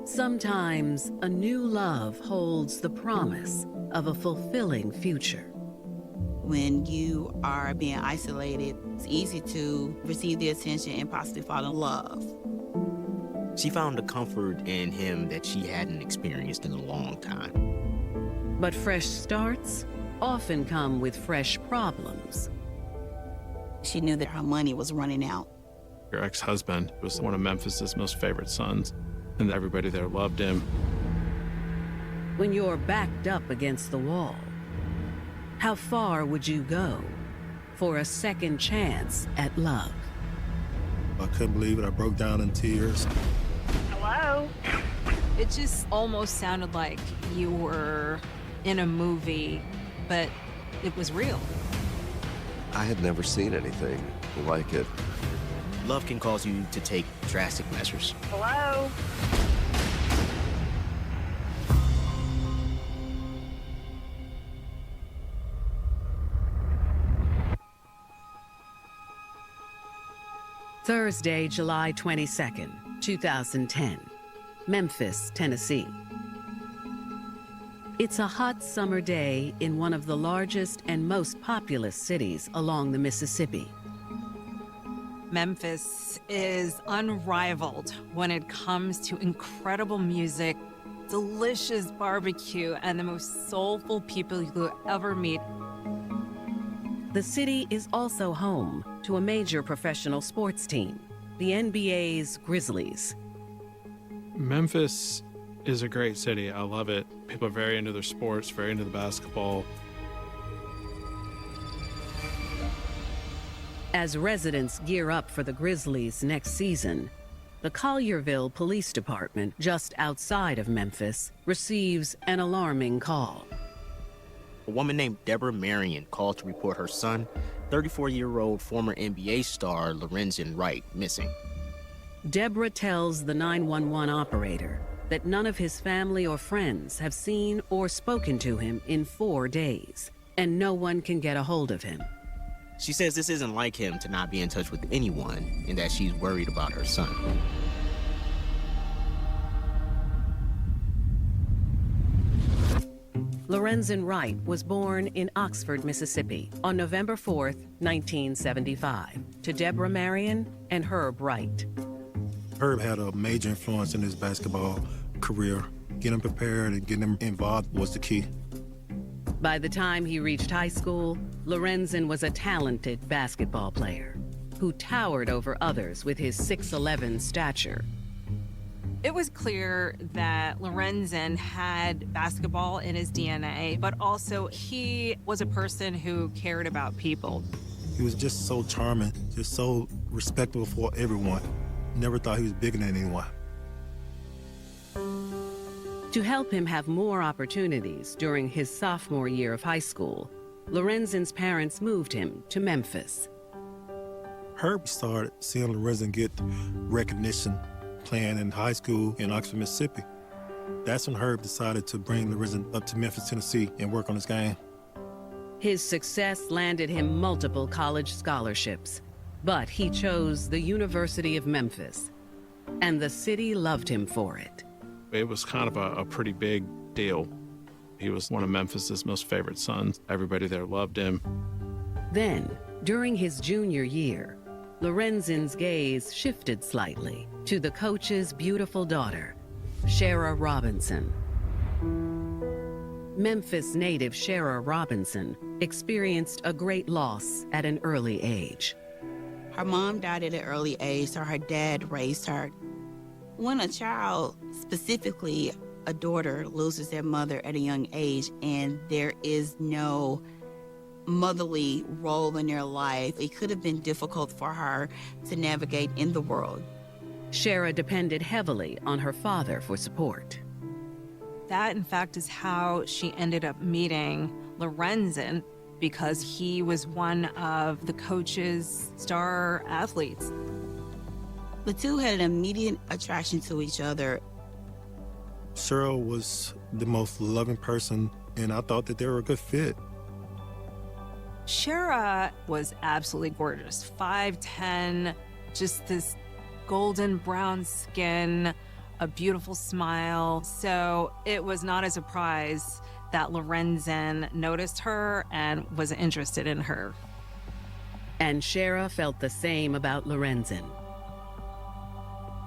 Sometimes a new love holds the promise of a fulfilling future. When you are being isolated, it's easy to receive the attention and possibly fall in love. She found a comfort in him that she hadn't experienced in a long time. But fresh starts often come with fresh problems. She knew that her money was running out. Her ex-husband was one of Memphis's most favorite sons, and everybody there loved him. When you're backed up against the wall, how far would you go for a second chance at love? I couldn't believe it. I broke down in tears. Hello? It just almost sounded like you were in a movie, but it was real. I had never seen anything like it. Love can cause you to take drastic measures. Hello? Thursday, July 22nd, 2010, Memphis, Tennessee. It's a hot summer day in one of the largest and most populous cities along the Mississippi. Memphis is unrivaled when it comes to incredible music, delicious barbecue, and the most soulful people you'll ever meet. The city is also home to a major professional sports team, the NBA's Grizzlies. Memphis is a great city. I love it. People are very into their sports, very into the basketball. As residents gear up for the Grizzlies' next season, the Collierville Police Department, just outside of Memphis, receives an alarming call. A woman named Deborah Marion called to report her son, 34-year-old former NBA star Lorenzen Wright, missing. Deborah tells the 911 operator that none of his family or friends have seen or spoken to him in 4 days, and no one can get a hold of him. She says this isn't like him to not be in touch with anyone and that she's worried about her son. Lorenzen Wright was born in Oxford, Mississippi on November 4th, 1975, to Deborah Marion and Herb Wright. Herb had a major influence in his basketball career. Getting him prepared and getting him involved was the key. By the time he reached high school, Lorenzen was a talented basketball player who towered over others with his 6'11" stature. It was clear that Lorenzen had basketball in his DNA, but also he was a person who cared about people. He was just so charming, just so respectable for everyone. Never thought he was bigger than anyone. To help him have more opportunities during his sophomore year of high school, Lorenzen's parents moved him to Memphis. Herb started seeing Lorenzen get recognition playing in high school in Oxford, Mississippi. That's when Herb decided to bring Lorenzen up to Memphis, Tennessee and work on his game. His success landed him multiple college scholarships, but he chose the University of Memphis, and the city loved him for it. It was kind of a pretty big deal. He was one of Memphis's most favorite sons. Everybody there loved him. Then, during his junior year, Lorenzen's gaze shifted slightly to the coach's beautiful daughter, Shara Robinson. Memphis native Shara Robinson experienced a great loss at an early age. Her mom died at an early age, so her dad raised her. When a child, specifically a daughter, loses their mother at a young age and there is no motherly role in their life, it could have been difficult for her to navigate in the world. Shara depended heavily on her father for support. That, in fact, is how she ended up meeting Lorenzen, because he was one of the coach's star athletes. The two had an immediate attraction to each other. Cheryl was the most loving person, and I thought that they were a good fit. Shara was absolutely gorgeous, 5'10", just this golden brown skin, a beautiful smile. So it was not a surprise that Lorenzen noticed her and was interested in her. And Shara felt the same about Lorenzen.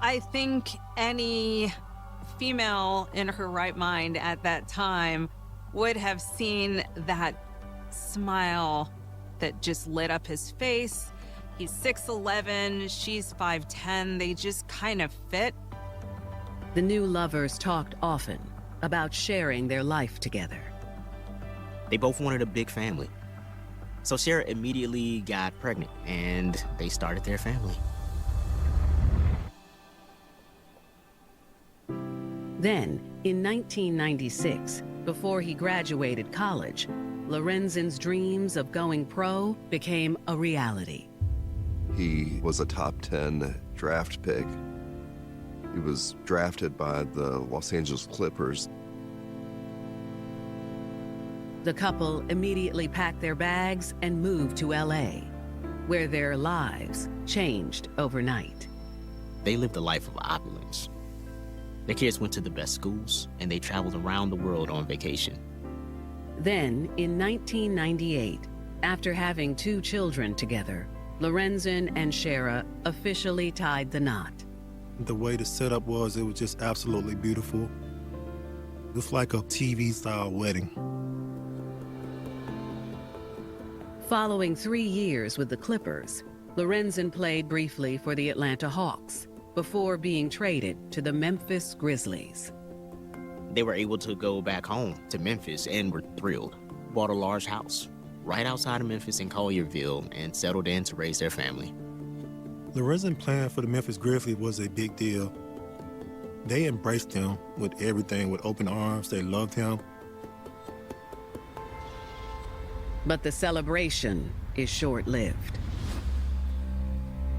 I think any female in her right mind at that time would have seen that smile that just lit up his face. He's 6'11", she's 5'10". They just kind of fit. The new lovers talked often about sharing their life together. They both wanted a big family. So Shara immediately got pregnant, and they started their family. Then, in 1996, before he graduated college, Lorenzen's dreams of going pro became a reality. He was a top 10 draft pick. He was drafted by the Los Angeles Clippers. The couple immediately packed their bags and moved to LA, where their lives changed overnight. They lived a life of opulence. Their kids went to the best schools, and they traveled around the world on vacation. Then, in 1998, after having 2 children together, Lorenzen and Shara officially tied the knot. The way the setup was, it was just absolutely beautiful. It was like a TV-style wedding. Following 3 years with the Clippers, Lorenzen played briefly for the Atlanta Hawks before being traded to the Memphis Grizzlies. They were able to go back home to Memphis and were thrilled. Bought a large house right outside of Memphis in Collierville and settled in to raise their family. Lorenzen playing for the Memphis Grizzlies was a big deal. They embraced him with everything, with open arms. They loved him. But the celebration is short-lived.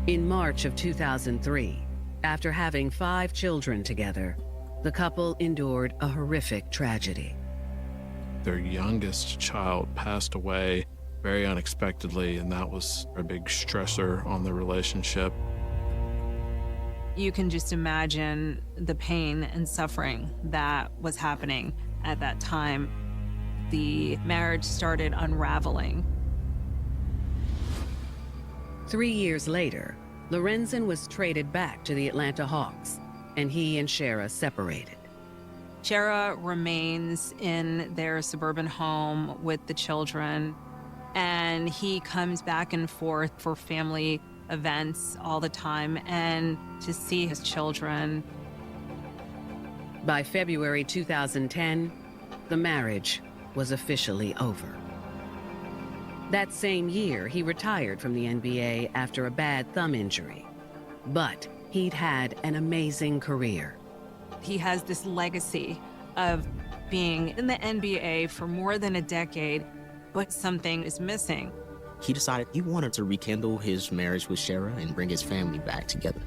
In March of 2003, after having 5 children together, the couple endured a horrific tragedy. Their youngest child passed away very unexpectedly, and that was a big stressor on the relationship. You can just imagine the pain and suffering that was happening at that time. The marriage started unraveling. 3 years later, Lorenzen was traded back to the Atlanta Hawks, and he and Shara separated. Shara remains in their suburban home with the children, and he comes back and forth for family events all the time and to see his children. By February 2010, the marriage was officially over. That same year, he retired from the NBA after a bad thumb injury. But he'd had an amazing career. He has this legacy of being in the NBA for more than a decade, but something is missing. He decided he wanted to rekindle his marriage with Shara and bring his family back together.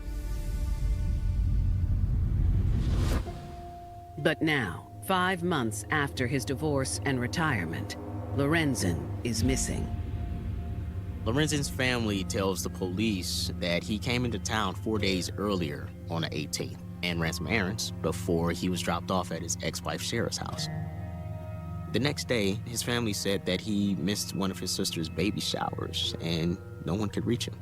But now, 5 months after his divorce and retirement, Lorenzen is missing. Lorenzen's family tells the police that he came into town 4 days earlier on the 18th and ran some errands before he was dropped off at his ex-wife Shara's house. The next day, his family said that he missed one of his sister's baby showers and no one could reach him.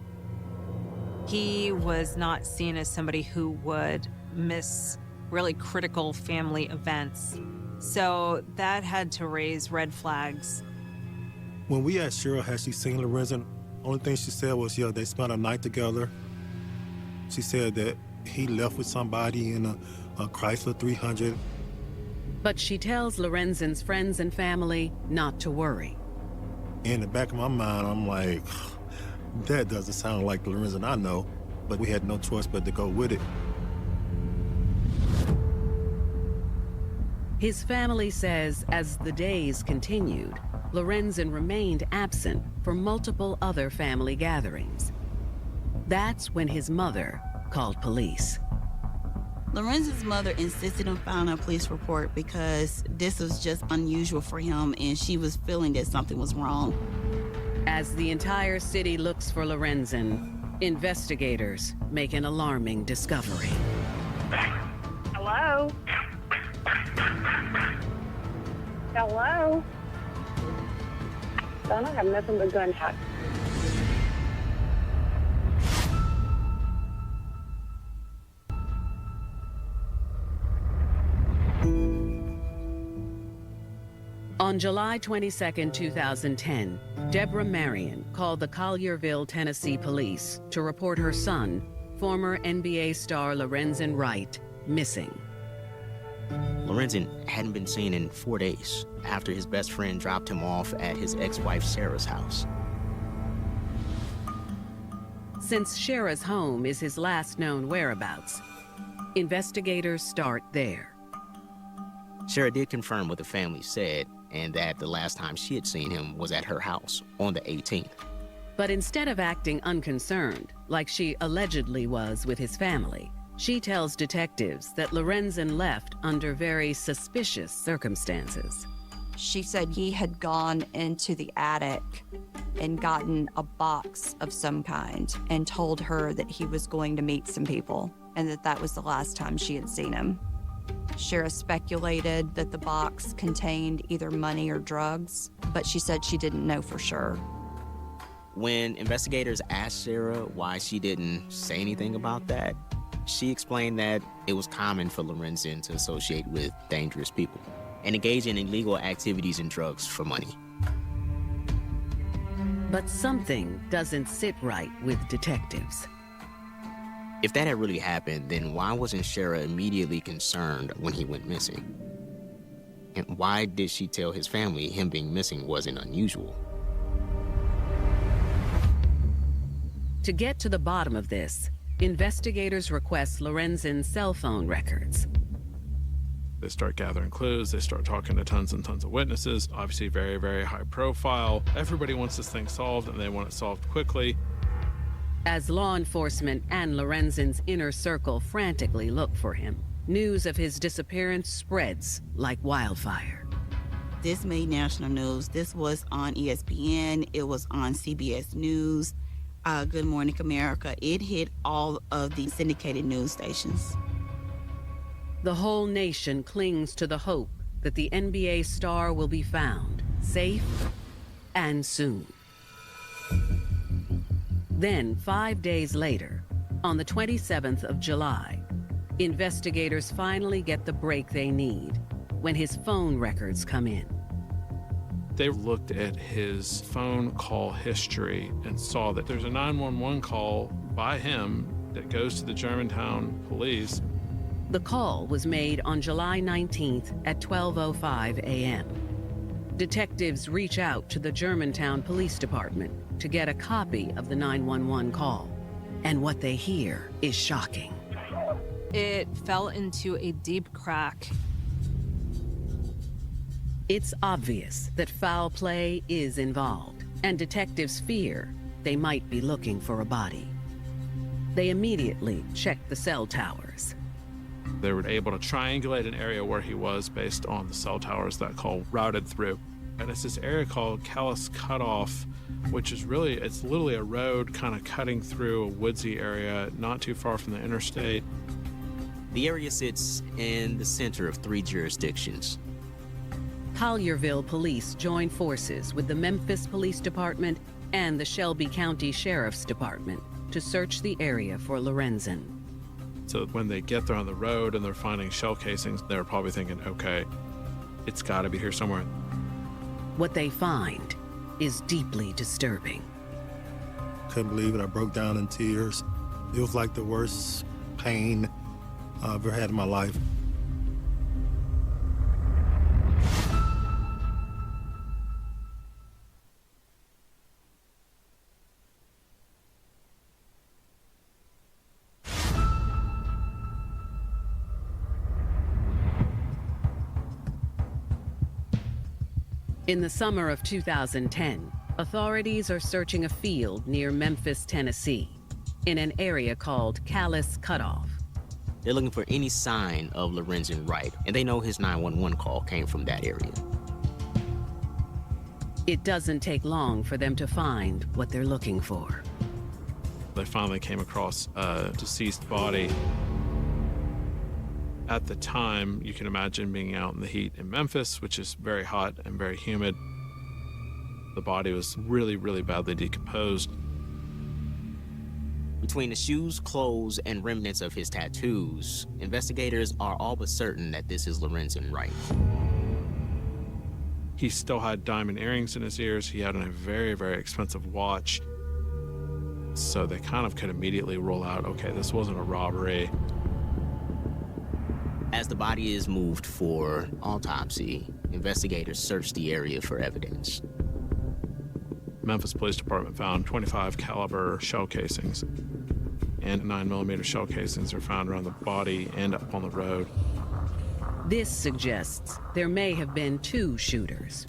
He was not seen as somebody who would miss really critical family events. So that had to raise red flags. When we asked Cheryl, had she seen Lorenzen, only thing she said was, yeah, they spent a night together. She said that he left with somebody in a Chrysler 300. But she tells Lorenzen's friends and family not to worry. In the back of my mind, I'm like, that doesn't sound like the Lorenzen I know. But we had no choice but to go with it. His family says as the days continued, Lorenzen remained absent for multiple other family gatherings. That's when his mother called police. Lorenzen's mother insisted on filing a police report because this was just unusual for him and she was feeling that something was wrong. As the entire city looks for Lorenzen, investigators make an alarming discovery. Hello? Son, I have nothing but gunshots. On July 22, 2010, Deborah Marion called the Collierville, Tennessee police to report her son, former NBA star Lorenzen Wright, missing. Lorenzen hadn't been seen in 4 days after his best friend dropped him off at his ex-wife Sarah's house. Since Shara's home is his last known whereabouts, investigators start there. Shara did confirm what the family said, and that the last time she had seen him was at her house on the 18th. But instead of acting unconcerned, like she allegedly was with his family, she tells detectives that Lorenzen left under very suspicious circumstances. She said he had gone into the attic and gotten a box of some kind and told her that he was going to meet some people and that that was the last time she had seen him. Shara speculated that the box contained either money or drugs, but she said she didn't know for sure. When investigators asked Shara why she didn't say anything about that, she explained that it was common for Lorenzen to associate with dangerous people and engage in illegal activities and drugs for money. But something doesn't sit right with detectives. If that had really happened, then why wasn't Shara immediately concerned when he went missing? And why did she tell his family him being missing wasn't unusual? To get to the bottom of this, investigators request Lorenzen's cell phone records. They start gathering clues. They start talking to tons and tons of witnesses. Obviously very, very high profile. Everybody wants this thing solved, and they want it solved quickly. As law enforcement and Lorenzen's inner circle frantically look for him, news of his disappearance spreads like wildfire. This made national news. This was on ESPN. It was on CBS News, Good Morning America. It hit all of the syndicated news stations. The whole nation clings to the hope that the NBA star will be found, safe and soon. Then, 5 days later, on the 27th of July, investigators finally get the break they need when his phone records come in. They looked at his phone call history and saw that there's a 911 call by him that goes to the Germantown police. The call was made on July 19th at 12:05 a.m. Detectives reach out to the Germantown Police Department to get a copy of the 911 call. And what they hear is shocking. It fell into a deep crack. It's obvious that foul play is involved, and detectives fear they might be looking for a body. They immediately check the cell towers. They were able to triangulate an area where he was based on the cell towers that call routed through. And it's this area called Callus Cutoff, which is really, it's literally a road kind of cutting through a woodsy area not too far from the interstate. The area sits in the center of 3 jurisdictions. Collierville police join forces with the Memphis Police Department and the Shelby County Sheriff's Department to search the area for Lorenzen. So when they get there on the road and they're finding shell casings, they're probably thinking, okay, it's got to be here somewhere. What they find is deeply disturbing. Couldn't believe it. I broke down in tears. It was like the worst pain I've ever had in my life. In the summer of 2010, authorities are searching a field near Memphis, Tennessee, in an area called Callus Cutoff. They're looking for any sign of Lorenzen Wright, and they know his 911 call came from that area. It doesn't take long for them to find what they're looking for. They finally came across a deceased body At the time, you can imagine being out in the heat in Memphis, which is very hot and very humid. The body was really, really badly decomposed. Between the shoes, clothes, and remnants of his tattoos, investigators are all but certain that this is Lorenzen Wright. He still had diamond earrings in his ears. He had a very, very expensive watch. So they kind of could immediately rule out, okay, this wasn't a robbery. As the body is moved for autopsy, investigators search the area for evidence. Memphis Police Department found 25 caliber shell casings, and 9mm shell casings are found around the body and up on the road. This suggests there may have been 2 shooters.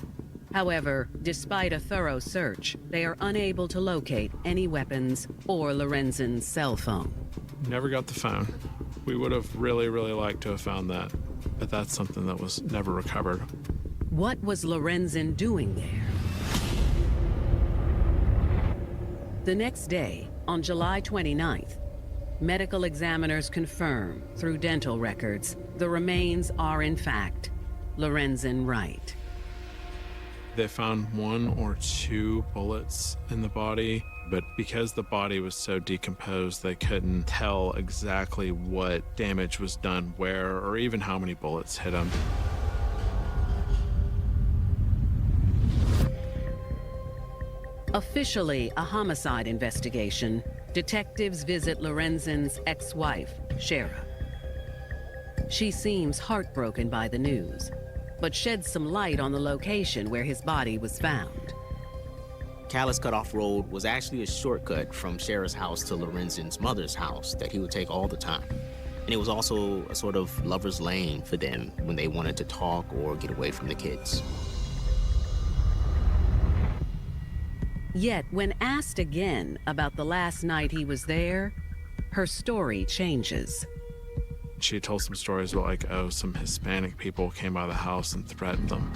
However, despite a thorough search, they are unable to locate any weapons or Lorenzen's cell phone. Never got the phone. We would have really, really liked to have found that, but that's something that was never recovered. What was Lorenzen doing there? The next day, on July 29th, medical examiners confirm through dental records the remains are in fact Lorenzen Wright. They found 1 or 2 bullets in the body, but because the body was so decomposed, they couldn't tell exactly what damage was done where or even how many bullets hit him. Officially a homicide investigation, detectives visit Lorenzen's ex-wife, Shara. She seems heartbroken by the news, but sheds some light on the location where his body was found. Callus Cutoff Road was actually a shortcut from Shara's house to Lorenzen's mother's house that he would take all the time. And it was also a sort of lover's lane for them when they wanted to talk or get away from the kids. Yet, when asked again about the last night he was there, her story changes. She told some stories about, like, oh, some Hispanic people came by the house and threatened them.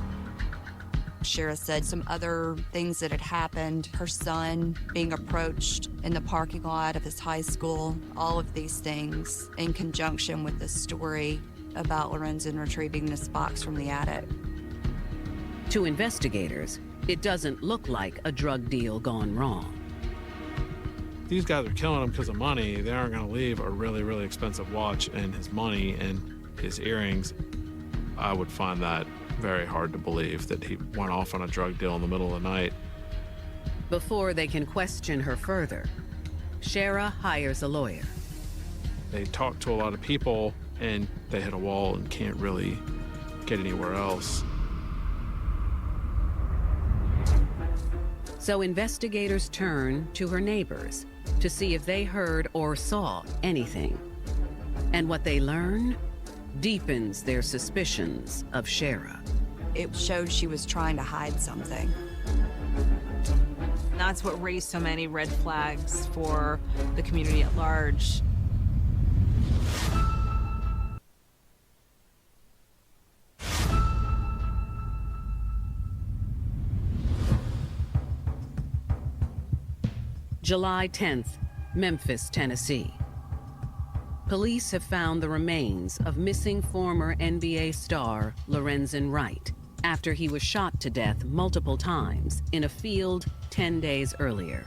Shara said some other things that had happened, her son being approached in the parking lot of his high school, all of these things in conjunction with the story about Lorenzen retrieving this box from the attic. To investigators, it doesn't look like a drug deal gone wrong. These guys are killing him because of money. They aren't going to leave a really, really expensive watch and his money and his earrings. I would find that very hard to believe that he went off on a drug deal in the middle of the night. Before they can question her further, Shara hires a lawyer. They talk to a lot of people and they hit a wall and can't really get anywhere else. So investigators turn to her neighbors to see if they heard or saw anything. And what they learn deepens their suspicions of Shara. It showed she was trying to hide something. And that's what raised so many red flags for the community at large. July 10th, Memphis, Tennessee. Police have found the remains of missing former NBA star Lorenzen Wright after he was shot to death multiple times in a field 10 days earlier.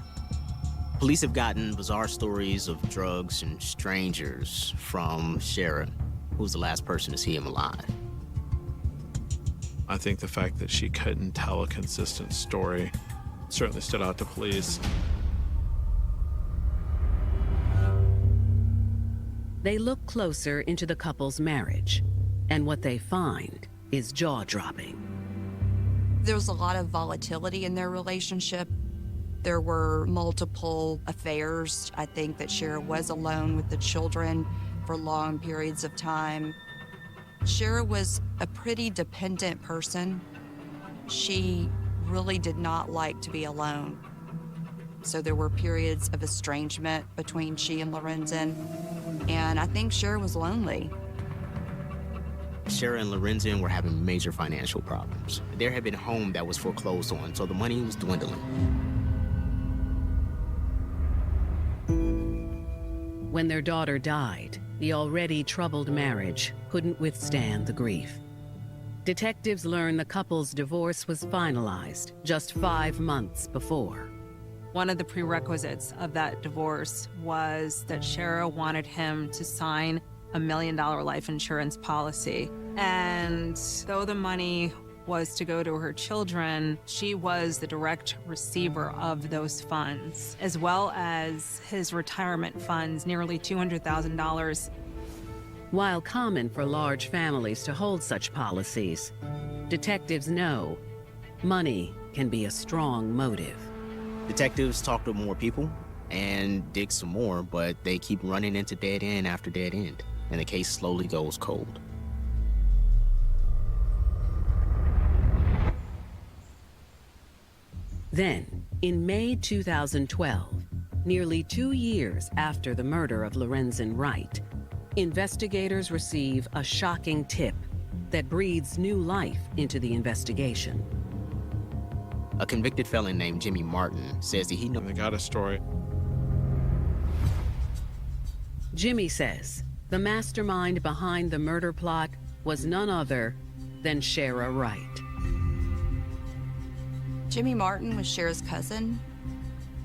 Police have gotten bizarre stories of drugs and strangers from Shara, who was the last person to see him alive. I think the fact that she couldn't tell a consistent story certainly stood out to police. They look closer into the couple's marriage, and what they find is jaw-dropping. There was a lot of volatility in their relationship. There were multiple affairs. I think that Shara was alone with the children for long periods of time. Shara was a pretty dependent person. She really did not like to be alone. So there were periods of estrangement between she and Lorenzen, and I think Shara was lonely. Shara and Lorenzen were having major financial problems. There had been a home that was foreclosed on, so the money was dwindling. When their daughter died, the already troubled marriage couldn't withstand the grief. Detectives learned the couple's divorce was finalized just 5 months before. One of the prerequisites of that divorce was that Shara wanted him to sign a $1 million life insurance policy. And though the money was to go to her children, she was the direct receiver of those funds, as well as his retirement funds, nearly $200,000. While common for large families to hold such policies, detectives know money can be a strong motive. Detectives talk to more people and dig some more, but they keep running into dead end after dead end, and the case slowly goes cold. Then, in May 2012, nearly 2 years after the murder of Lorenzen Wright, investigators receive a shocking tip that breathes new life into the investigation. A convicted felon named Jimmy Martin says that he knows. They got a story. Jimmy says the mastermind behind the murder plot was none other than Shara Wright. Jimmy Martin was Shara's cousin.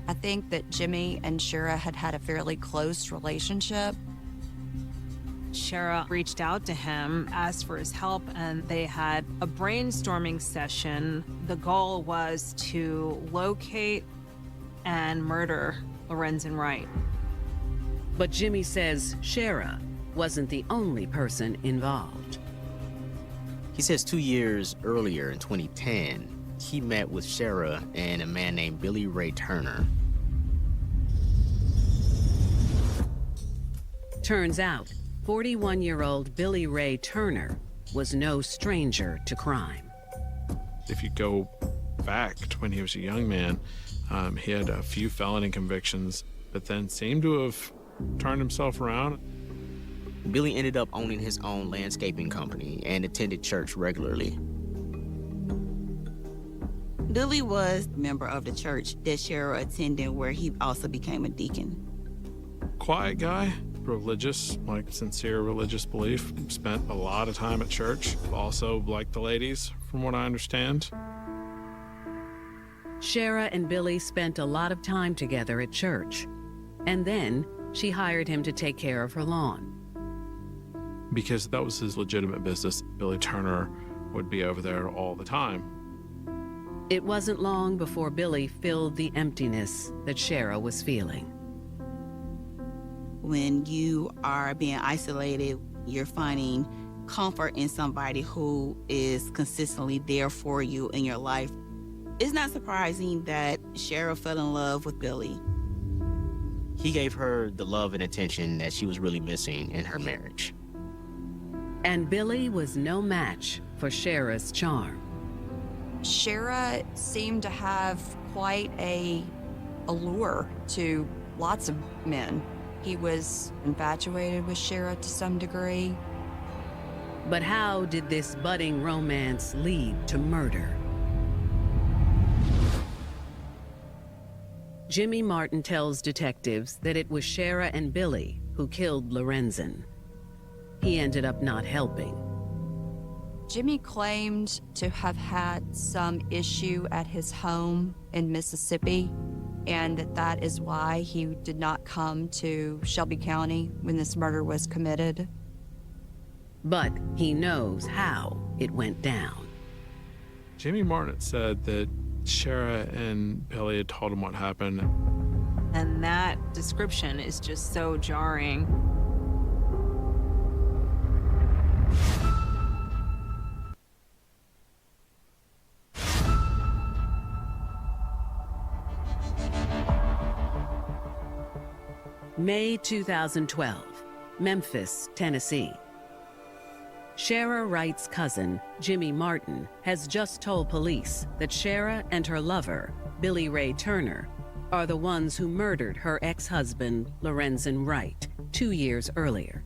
I think that Jimmy and Shara had a fairly close relationship. Shara reached out to him, asked for his help, and they had a brainstorming session. The goal was to locate and murder Lorenzen Wright. But Jimmy says Shara wasn't the only person involved. He says 2 years earlier in 2010, he met with Shara and a man named Billy Ray Turner. Turns out, 41-year-old Billy Ray Turner was no stranger to crime. If you go back to when he was a young man, he had a few felony convictions, but then seemed to have turned himself around. Billy ended up owning his own landscaping company and attended church regularly. Billy was a member of the church that Shara attended, where he also became a deacon. Quiet guy, religious, like sincere religious belief, spent a lot of time at church, also liked the ladies, from what I understand. Shara and Billy spent a lot of time together at church, and then she hired him to take care of her lawn. Because that was his legitimate business, Billy Turner would be over there all the time. It wasn't long before Billy filled the emptiness that Shara was feeling. When you are being isolated, you're finding comfort in somebody who is consistently there for you in your life. It's not surprising that Shara fell in love with Billy. He gave her the love and attention that she was really missing in her marriage. And Billy was no match for Shara's charm. Shara seemed to have quite a allure to lots of men. He was infatuated with Shara to some degree. But how did this budding romance lead to murder? Jimmy Martin tells detectives that it was Shara and Billy who killed Lorenzen. He ended up not helping. Jimmy claimed to have had some issue at his home in Mississippi, and that is why he did not come to Shelby County when this murder was committed. But he knows how it went down. Jimmy Martin said that Shara and Billy had told him what happened. And that description is just so jarring. May 2012, Memphis, Tennessee. Shara Wright's cousin, Jimmy Martin, has just told police that Shara and her lover, Billy Ray Turner, are the ones who murdered her ex-husband, Lorenzen Wright, 2 years earlier.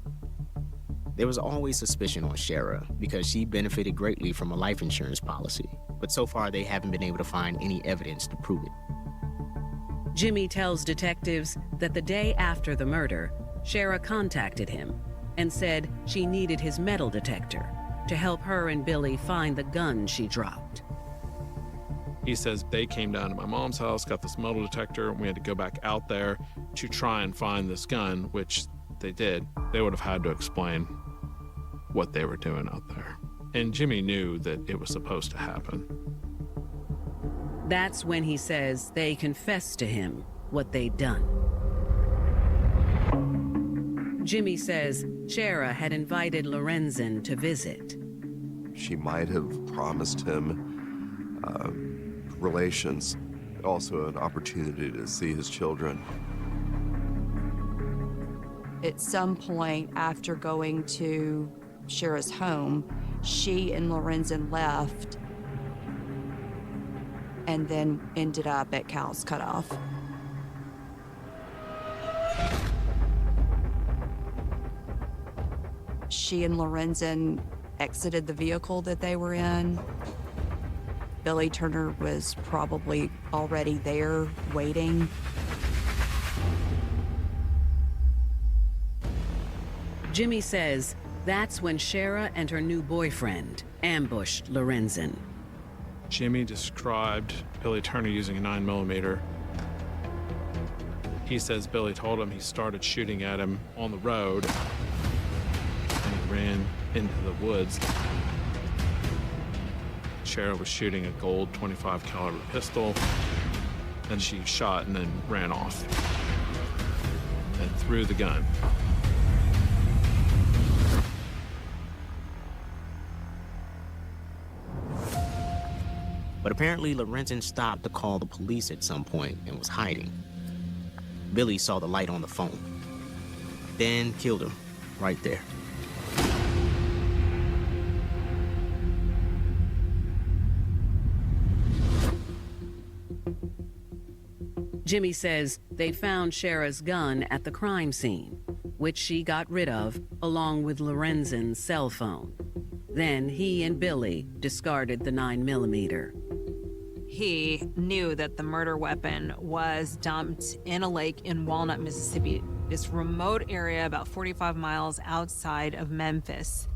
There was always suspicion on Shara because she benefited greatly from a life insurance policy, but so far they haven't been able to find any evidence to prove it. Jimmy tells detectives that the day after the murder, Shara contacted him and said she needed his metal detector to help her and Billy find the gun she dropped. He says they came down to my mom's house, got this metal detector, and we had to go back out there to try and find this gun, which they did. They would have had to explain what they were doing out there. And Jimmy knew that it was supposed to happen. That's when he says they confessed to him what they'd done. Jimmy says Shara had invited Lorenzen to visit. She might have promised him relations, also an opportunity to see his children. At some point after going to Shara's home, she and Lorenzen left and then ended up at Cal's Cutoff. She and Lorenzen exited the vehicle that they were in. Billy Turner was probably already there waiting. Jimmy says that's when Shara and her new boyfriend ambushed Lorenzen. Jimmy described Billy Turner using a 9mm. He says Billy told him he started shooting at him on the road, and he ran into the woods. Shara was shooting a gold .25 caliber pistol, and she shot and then ran off and threw the gun. But apparently Lorenzen stopped to call the police at some point and was hiding. Billy saw the light on the phone, then killed him right there. Jimmy says they found Shara's gun at the crime scene, which she got rid of along with Lorenzen's cell phone. Then he and Billy discarded the 9mm. He knew that the murder weapon was dumped in a lake in Walnut, Mississippi, this remote area about 45 miles outside of Memphis.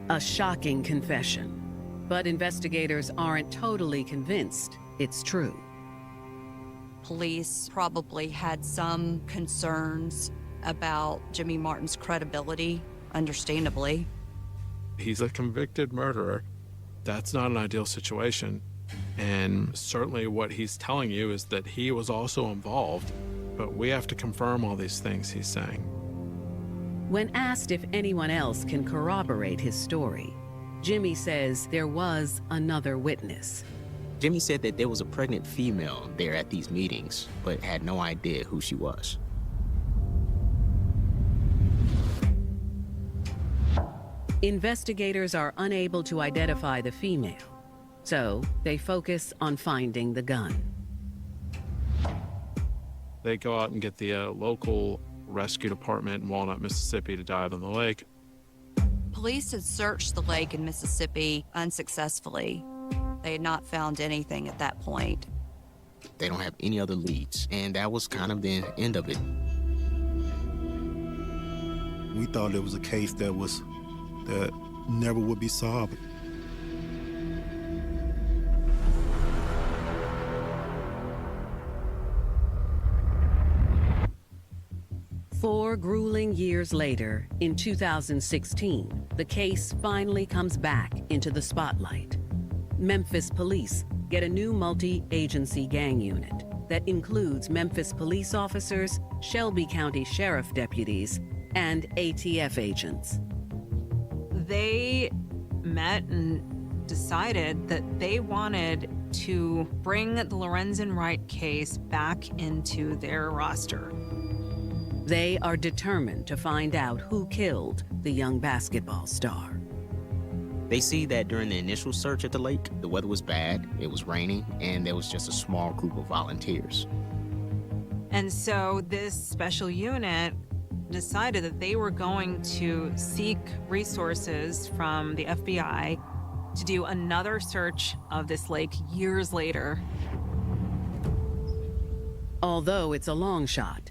A shocking confession, but investigators aren't totally convinced it's true. Police probably had some concerns about Jimmy Martin's credibility, understandably. He's a convicted murderer. That's not an ideal situation. And certainly what he's telling you is that he was also involved, but we have to confirm all these things he's saying. When asked if anyone else can corroborate his story, Jimmy says there was another witness. Jimmy said that there was a pregnant female there at these meetings, but had no idea who she was. Investigators are unable to identify the female, so they focus on finding the gun. They go out and get the local rescue department in Walnut, Mississippi to dive in the lake. Police had searched the lake in Mississippi unsuccessfully. They had not found anything at that point. They don't have any other leads, and that was kind of the end of it. We thought it was a case that never would be solved. Four grueling years later, in 2016, the case finally comes back into the spotlight. Memphis police get a new multi-agency gang unit that includes Memphis police officers, Shelby County Sheriff deputies, and ATF agents. They met and decided that they wanted to bring the Lorenzen Wright case back into their roster. They are determined to find out who killed the young basketball star. They see that during the initial search at the lake, the weather was bad, it was raining, and there was just a small group of volunteers. And so this special unit decided that they were going to seek resources from the FBI to do another search of this lake years later. Although it's a long shot,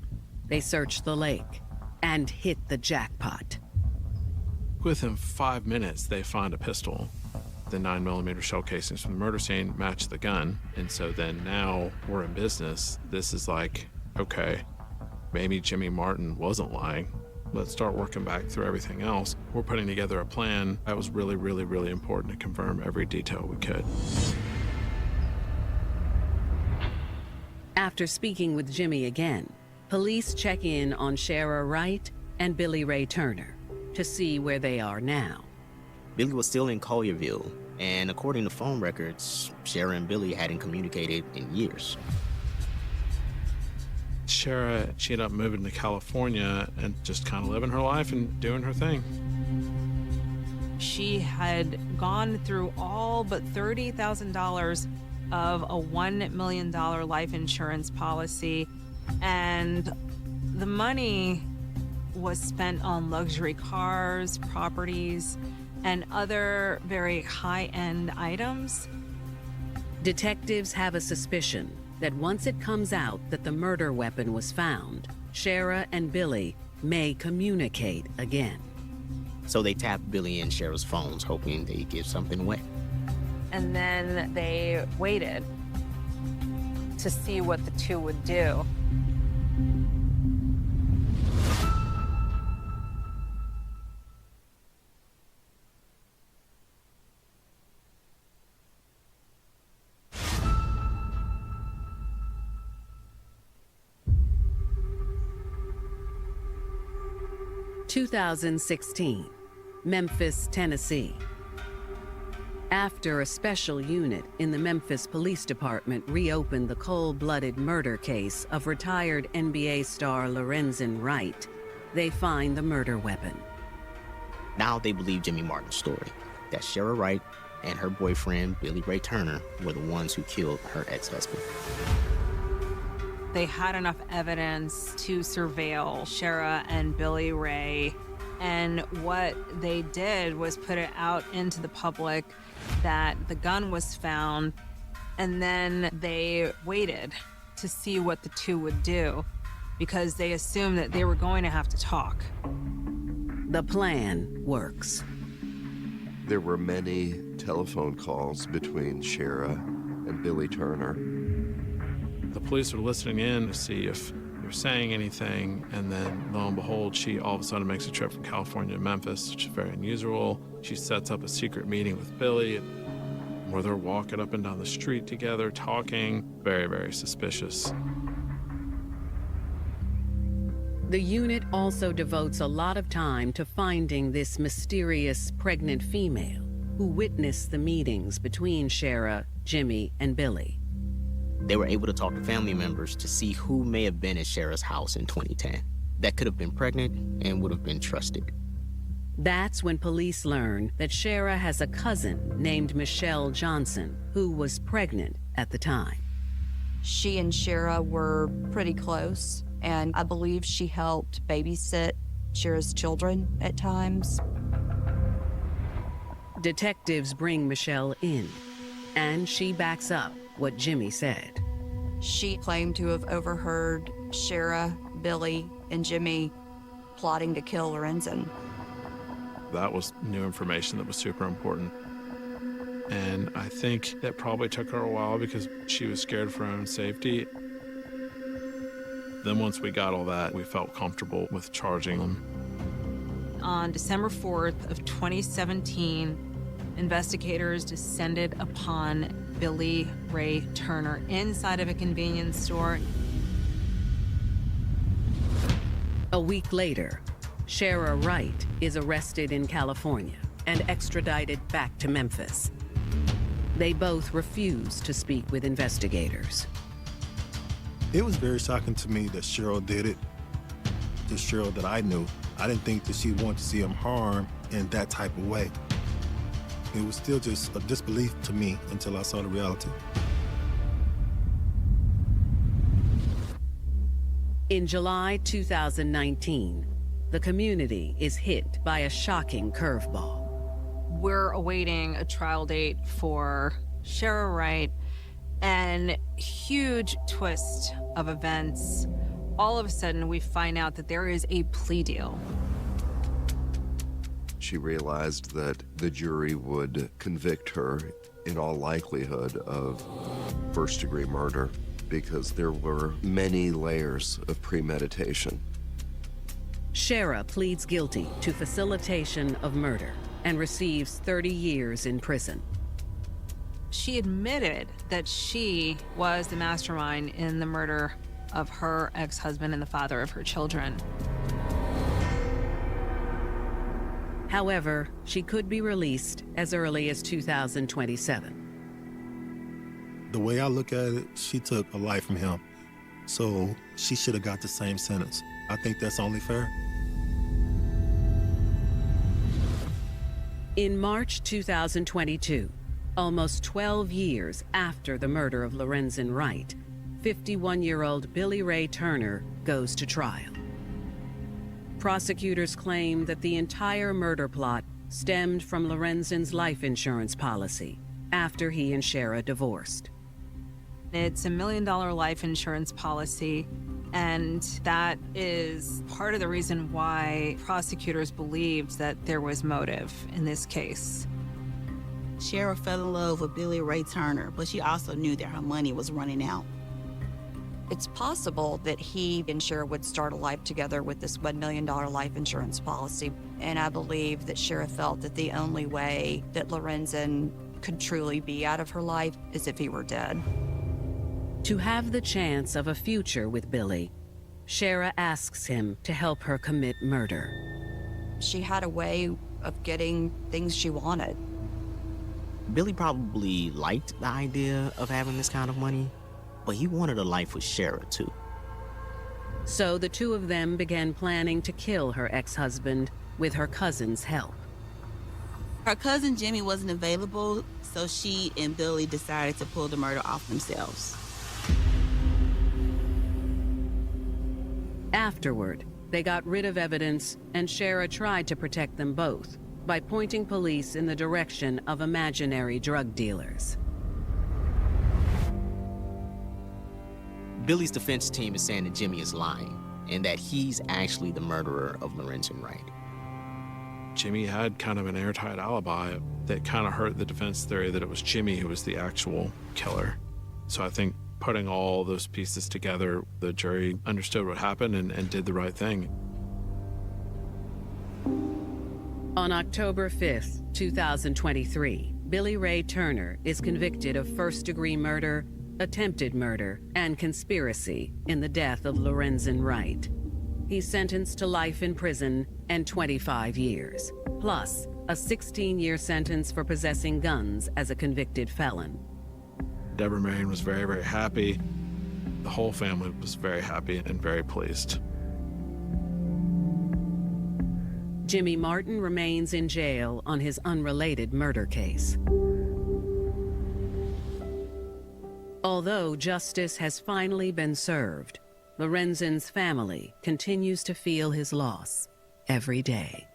They search the lake and hit the jackpot. Within 5 minutes, they find a pistol. The 9mm shell casings from the murder scene match the gun. And so then now we're in business. This is like, okay, maybe Jimmy Martin wasn't lying. Let's start working back through everything else. We're putting together a plan that was really, really, really important to confirm every detail we could. After speaking with Jimmy again, police check in on Shara Wright and Billy Ray Turner to see where they are now. Billy was still in Collierville, and according to phone records, Shara and Billy hadn't communicated in years. Shara, she ended up moving to California and just kind of living her life and doing her thing. She had gone through all but $30,000 of a $1 million life insurance policy, and the money was spent on luxury cars, properties, and other very high-end items. Detectives have a suspicion that once it comes out that the murder weapon was found, Shara and Billy may communicate again. So they tapped Billy and Shara's phones, hoping they'd give something away. And then they waited to see what the two would do. (2016), Memphis, Tennessee. After a special unit in the Memphis Police Department reopened the cold-blooded murder case of retired NBA star Lorenzen Wright, they find the murder weapon. Now they believe Jimmy Martin's story, that Shara Wright and her boyfriend, Billy Ray Turner, were the ones who killed her ex-husband. They had enough evidence to surveil Shara and Billy Ray, and what they did was put it out into the public that the gun was found, and then they waited to see what the two would do because they assumed that they were going to have to talk. The plan works. There were many telephone calls between Shara and Billy Turner. The police were listening in to see if they were saying anything, and then lo and behold, she all of a sudden makes a trip from California to Memphis, which is very unusual. She sets up a secret meeting with Billy where they're walking up and down the street together, talking. Very, very suspicious. The unit also devotes a lot of time to finding this mysterious pregnant female who witnessed the meetings between Shara, Jimmy, and Billy. They were able to talk to family members to see who may have been at Shara's house in 2010 that could have been pregnant and would have been trusted. That's when police learn that Shara has a cousin named Michelle Johnson who was pregnant at the time. She and Shara were pretty close, and I believe she helped babysit Shara's children at times. Detectives bring Michelle in, and she backs up what Jimmy said. She claimed to have overheard Shara, Billy, and Jimmy plotting to kill Lorenzen. That was new information that was super important. And I think that probably took her a while because she was scared for her own safety. Then once we got all that, we felt comfortable with charging them. On December 4th of 2017, investigators descended upon Billy Ray Turner inside of a convenience store. A week later, Shara Wright is arrested in California and extradited back to Memphis. They both refuse to speak with investigators. It was very shocking to me that Cheryl did it. The Cheryl that I knew. I didn't think that she wanted to see him harmed in that type of way. It was still just a disbelief to me until I saw the reality. In July 2019, the community is hit by a shocking curveball. We're awaiting a trial date for Shara Wright, and huge twist of events all of a sudden we find out that there is a plea deal. She realized that the jury would convict her in all likelihood of first-degree murder because there were many layers of premeditation. Shara pleads guilty to facilitation of murder and receives 30 years in prison. She admitted that she was the mastermind in the murder of her ex-husband and the father of her children. However, she could be released as early as 2027. The way I look at it, she took a life from him. So she should have got the same sentence. I think that's only fair. In March 2022, almost 12 years after the murder of Lorenzen Wright, 51-year-old Billy Ray Turner goes to trial. Prosecutors claim that the entire murder plot stemmed from Lorenzen's life insurance policy after he and Shara divorced. It's $1 million life insurance policy, and that is part of the reason why prosecutors believed that there was motive in this case. Shara fell in love with Billy Ray Turner, but she also knew that her money was running out. It's possible that he and Shara would start a life together with this $1 million life insurance policy. And I believe that Shara felt that the only way that Lorenzen could truly be out of her life is if he were dead. To have the chance of a future with Billy, Shara asks him to help her commit murder. She had a way of getting things she wanted. Billy probably liked the idea of having this kind of money, but he wanted a life with Shara too. So the two of them began planning to kill her ex-husband with her cousin's help. Her cousin Jimmy wasn't available, so she and Billy decided to pull the murder off themselves. Afterward, they got rid of evidence, and Shara tried to protect them both by pointing police in the direction of imaginary drug dealers. Billy's defense team is saying that Jimmy is lying and that he's actually the murderer of Lorenzen Wright. Jimmy had kind of an airtight alibi that kind of hurt the defense theory that it was Jimmy who was the actual killer. So I think putting all those pieces together, the jury understood what happened and did the right thing. On October 5th, 2023, Billy Ray Turner is convicted of first-degree murder, attempted murder, and conspiracy in the death of Lorenzen Wright. He's sentenced to life in prison and 25 years, plus a 16-year sentence for possessing guns as a convicted felon. Deborah Marion was very, very happy. The whole family was very happy and very pleased. Jimmy Martin remains in jail on his unrelated murder case. Although justice has finally been served, Lorenzen's family continues to feel his loss every day.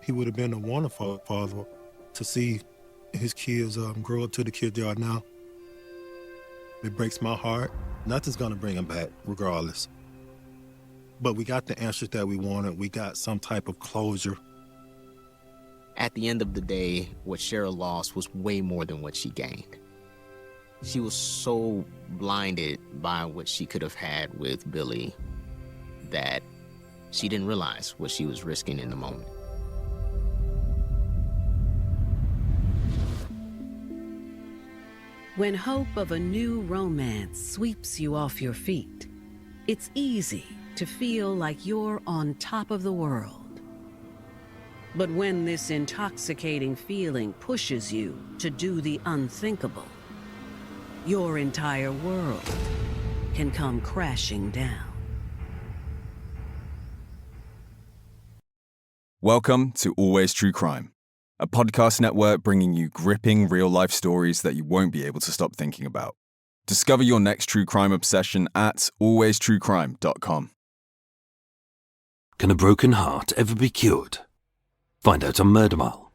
He would have been a wonderful father to see his kids grow up to the kids they are now. It breaks my heart. Nothing's gonna bring him back, regardless. But we got the answers that we wanted. We got some type of closure. At the end of the day, what Shara lost was way more than what she gained. She was so blinded by what she could have had with Billy that she didn't realize what she was risking in the moment. When hope of a new romance sweeps you off your feet, it's easy to feel like you're on top of the world. But when this intoxicating feeling pushes you to do the unthinkable, your entire world can come crashing down. Welcome to Always True Crime, a podcast network bringing you gripping real-life stories that you won't be able to stop thinking about. Discover your next true crime obsession at alwaystruecrime.com. Can a broken heart ever be cured? Find out on Murder Mile.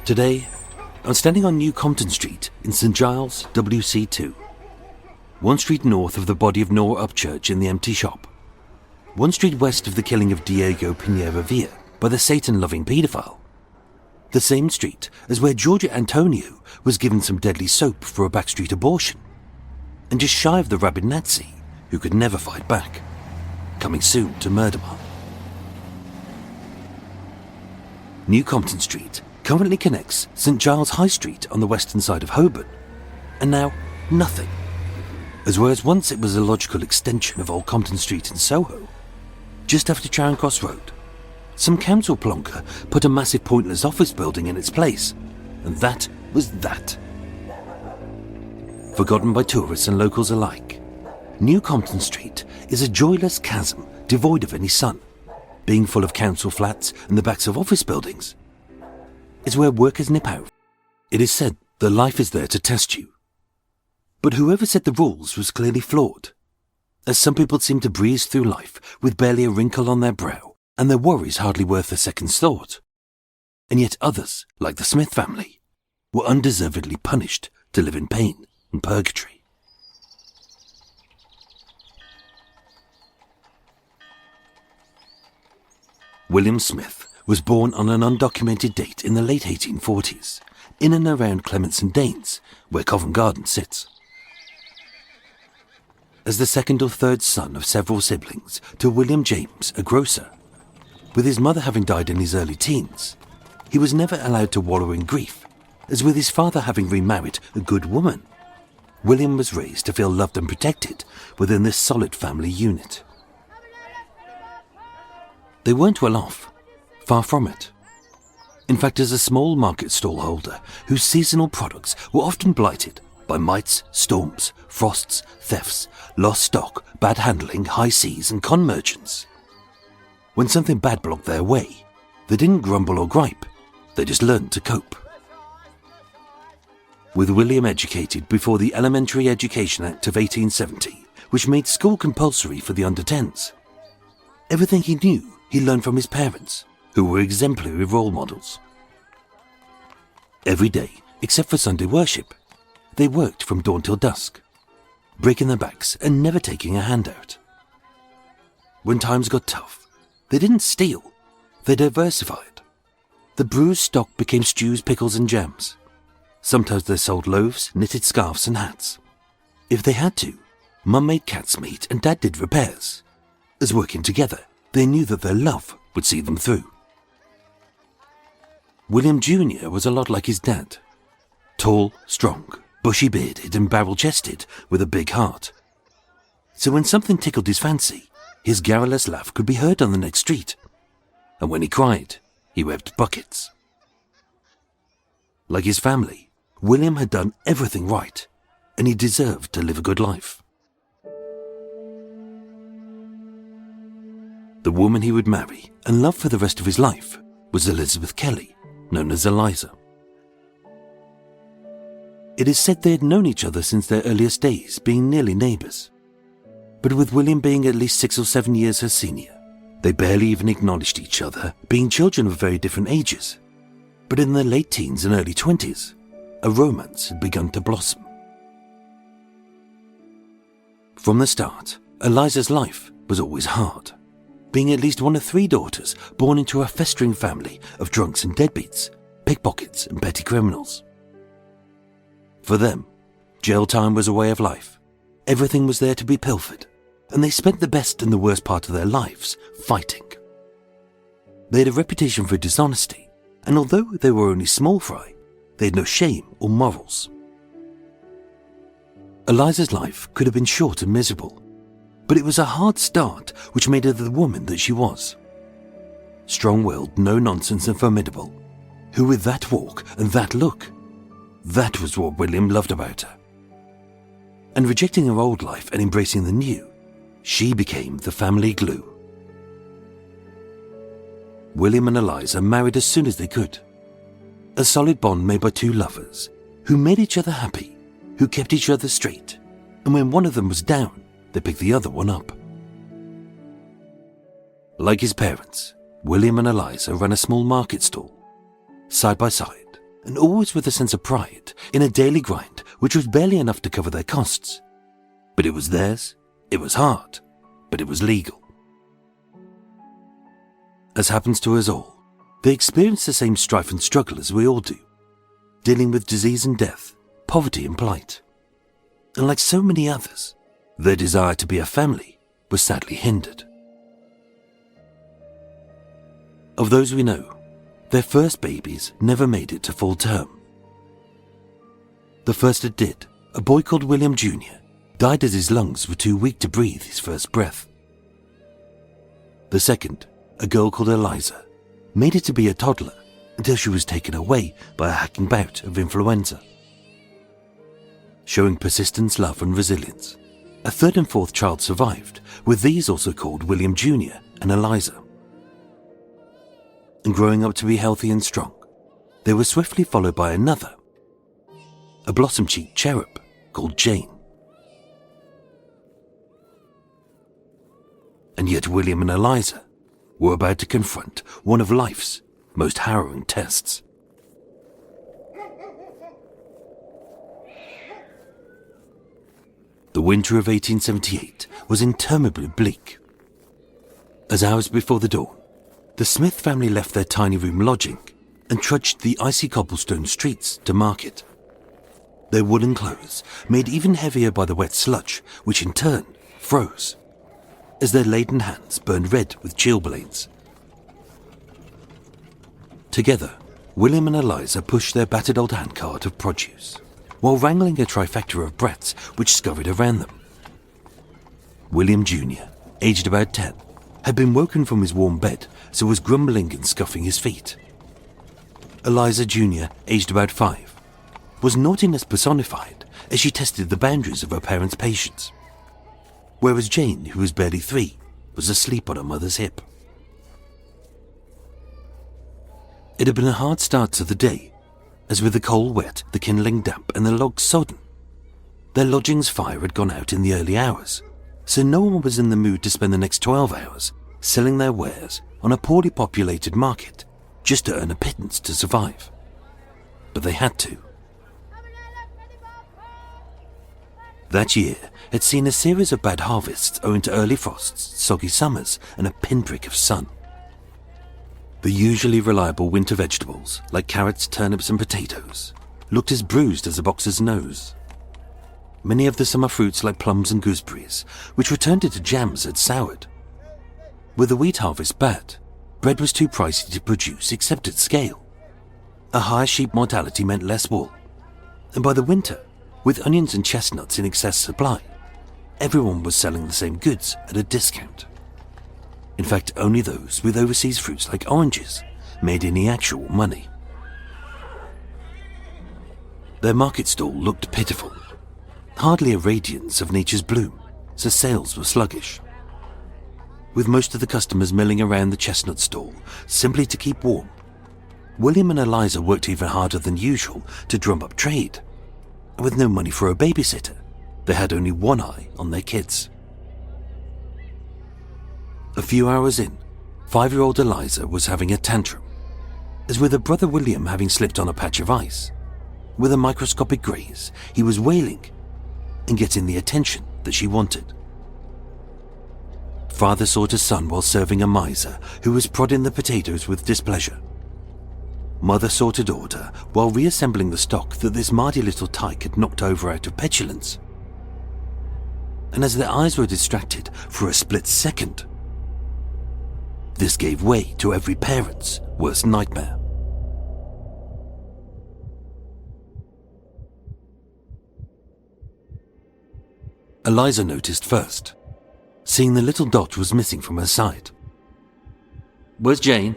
Today, I'm standing on New Compton Street in St. Giles, WC2. 1 street north of the body of Nora Upchurch in the empty shop. 1 street west of the killing of Diego Pinheiro Villa by the Satan-loving paedophile. The same street as where Georgia Antonio was given some deadly soap for a backstreet abortion. And just shy of the rabid Nazi who could never fight back. Coming soon to Murdermouth. New Compton Street currently connects St. Giles High Street on the western side of Holborn, and now nothing. As whereas once it was a logical extension of Old Compton Street in Soho, just after Charing Cross Road, some council plonker put a massive pointless office building in its place, and that was that. Forgotten by tourists and locals alike, New Compton Street is a joyless chasm devoid of any sun, being full of council flats and the backs of office buildings. It's where workers nip out. It is said that life is there to test you. But whoever set the rules was clearly flawed, as some people seem to breeze through life with barely a wrinkle on their brow and their worries hardly worth a second's thought. And yet others, like the Smith family, were undeservedly punished to live in pain and purgatory. William Smith was born on an undocumented date in the late 1840s, in and around Clements and Danes, where Covent Garden sits. As the second or third son of several siblings to William James, a grocer, with his mother having died in his early teens, he was never allowed to wallow in grief, as with his father having remarried a good woman, William was raised to feel loved and protected within this solid family unit. They weren't well off. Far from it. In fact, as a small market stall holder whose seasonal products were often blighted by mites, storms, frosts, thefts, lost stock, bad handling, high seas and con merchants. When something bad blocked their way, they didn't grumble or gripe, they just learned to cope. With William educated before the Elementary Education Act of 1870, which made school compulsory for the under-10s, everything he knew he learned from his parents, who were exemplary role models. Every day, except for Sunday worship, they worked from dawn till dusk, breaking their backs and never taking a handout. When times got tough, they didn't steal, they diversified. The bruised stock became stews, pickles and jams. Sometimes they sold loaves, knitted scarves and hats. If they had to, Mum made cat's meat and Dad did repairs. As working together, they knew that their love would see them through. William Jr. was a lot like his dad. Tall, strong, bushy-bearded and barrel-chested with a big heart. So when something tickled his fancy, his garrulous laugh could be heard on the next street. And when he cried, he wept buckets. Like his family, William had done everything right, and he deserved to live a good life. The woman he would marry and love for the rest of his life was Elizabeth Kelly, known as Eliza. It is said they had known each other since their earliest days, being nearly neighbours. But with William being at least 6 or 7 years her senior, they barely even acknowledged each other, being children of very different ages. But in their late teens and early 20s, a romance had begun to blossom. From the start, Eliza's life was always hard, being at least one of 3 daughters born into a festering family of drunks and deadbeats, pickpockets and petty criminals. For them, jail time was a way of life. Everything was there to be pilfered, and they spent the best and the worst part of their lives fighting. They had a reputation for dishonesty, and although they were only small fry, they had no shame or morals. Eliza's life could have been short and miserable, but it was a hard start which made her the woman that she was. Strong-willed, no-nonsense and formidable, who with that walk and that look, that was what William loved about her. And rejecting her old life and embracing the new, she became the family glue. William and Eliza married as soon as they could. A solid bond made by 2 lovers who made each other happy, who kept each other straight, and when one of them was down, they picked the other one up. Like his parents, William and Eliza ran a small market stall. Side by side, and always with a sense of pride in a daily grind which was barely enough to cover their costs. But it was theirs, it was hard, but it was legal. As happens to us all, they experienced the same strife and struggle as we all do, dealing with disease and death, poverty and plight. And like so many others, their desire to be a family was sadly hindered. Of those we know, their first babies never made it to full term. The first that did, a boy called William Jr., died as his lungs were too weak to breathe his first breath. The second, a girl called Eliza, made it to be a toddler until she was taken away by a hacking bout of influenza. Showing persistence, love and resilience, a third and fourth child survived, with these also called William Jr. and Eliza. And growing up to be healthy and strong, they were swiftly followed by another, a blossom-cheeked cherub called Jane. And yet William and Eliza were about to confront one of life's most harrowing tests. The winter of 1878 was interminably bleak. As hours before the dawn, the Smith family left their tiny room lodging and trudged the icy cobblestone streets to market. Their woolen clothes made even heavier by the wet sludge, which in turn froze, as their laden hands burned red with chilblains. Together, William and Eliza pushed their battered old handcart of produce, while wrangling a trifecta of brats which scurried around them. William Jr., aged about 10, had been woken from his warm bed, so was grumbling and scuffing his feet. Eliza Jr., aged about 5, was naughtiness personified as she tested the boundaries of her parents' patience, whereas Jane, who was barely 3, was asleep on her mother's hip. It had been a hard start to the day, as with the coal wet, the kindling damp and the logs sodden, their lodging's fire had gone out in the early hours, so no one was in the mood to spend the next 12 hours selling their wares on a poorly populated market just to earn a pittance to survive. But they had to. That year had seen a series of bad harvests owing to early frosts, soggy summers, and a pinprick of sun. The usually reliable winter vegetables, like carrots, turnips, and potatoes, looked as bruised as a boxer's nose. Many of the summer fruits, like plums and gooseberries, which were turned into jams, had soured. With the wheat harvest bad, bread was too pricey to produce except at scale. A higher sheep mortality meant less wool, and by the winter, with onions and chestnuts in excess supply, everyone was selling the same goods at a discount. In fact, only those with overseas fruits like oranges made any actual money. Their market stall looked pitiful, hardly a radiance of nature's bloom, so sales were sluggish. With most of the customers milling around the chestnut stall simply to keep warm, William and Eliza worked even harder than usual to drum up trade. And with no money for a babysitter, they had only one eye on their kids. A few hours in, 5-year-old Eliza was having a tantrum, as with her brother William having slipped on a patch of ice. With a microscopic graze, he was wailing and getting the attention that she wanted. Father sought his son while serving a miser who was prodding the potatoes with displeasure. Mother sought her daughter while reassembling the stock that this mardy little tyke had knocked over out of petulance. And as their eyes were distracted for a split second, this gave way to every parent's worst nightmare. Eliza noticed first, seeing the little dot was missing from her side. "Where's Jane?"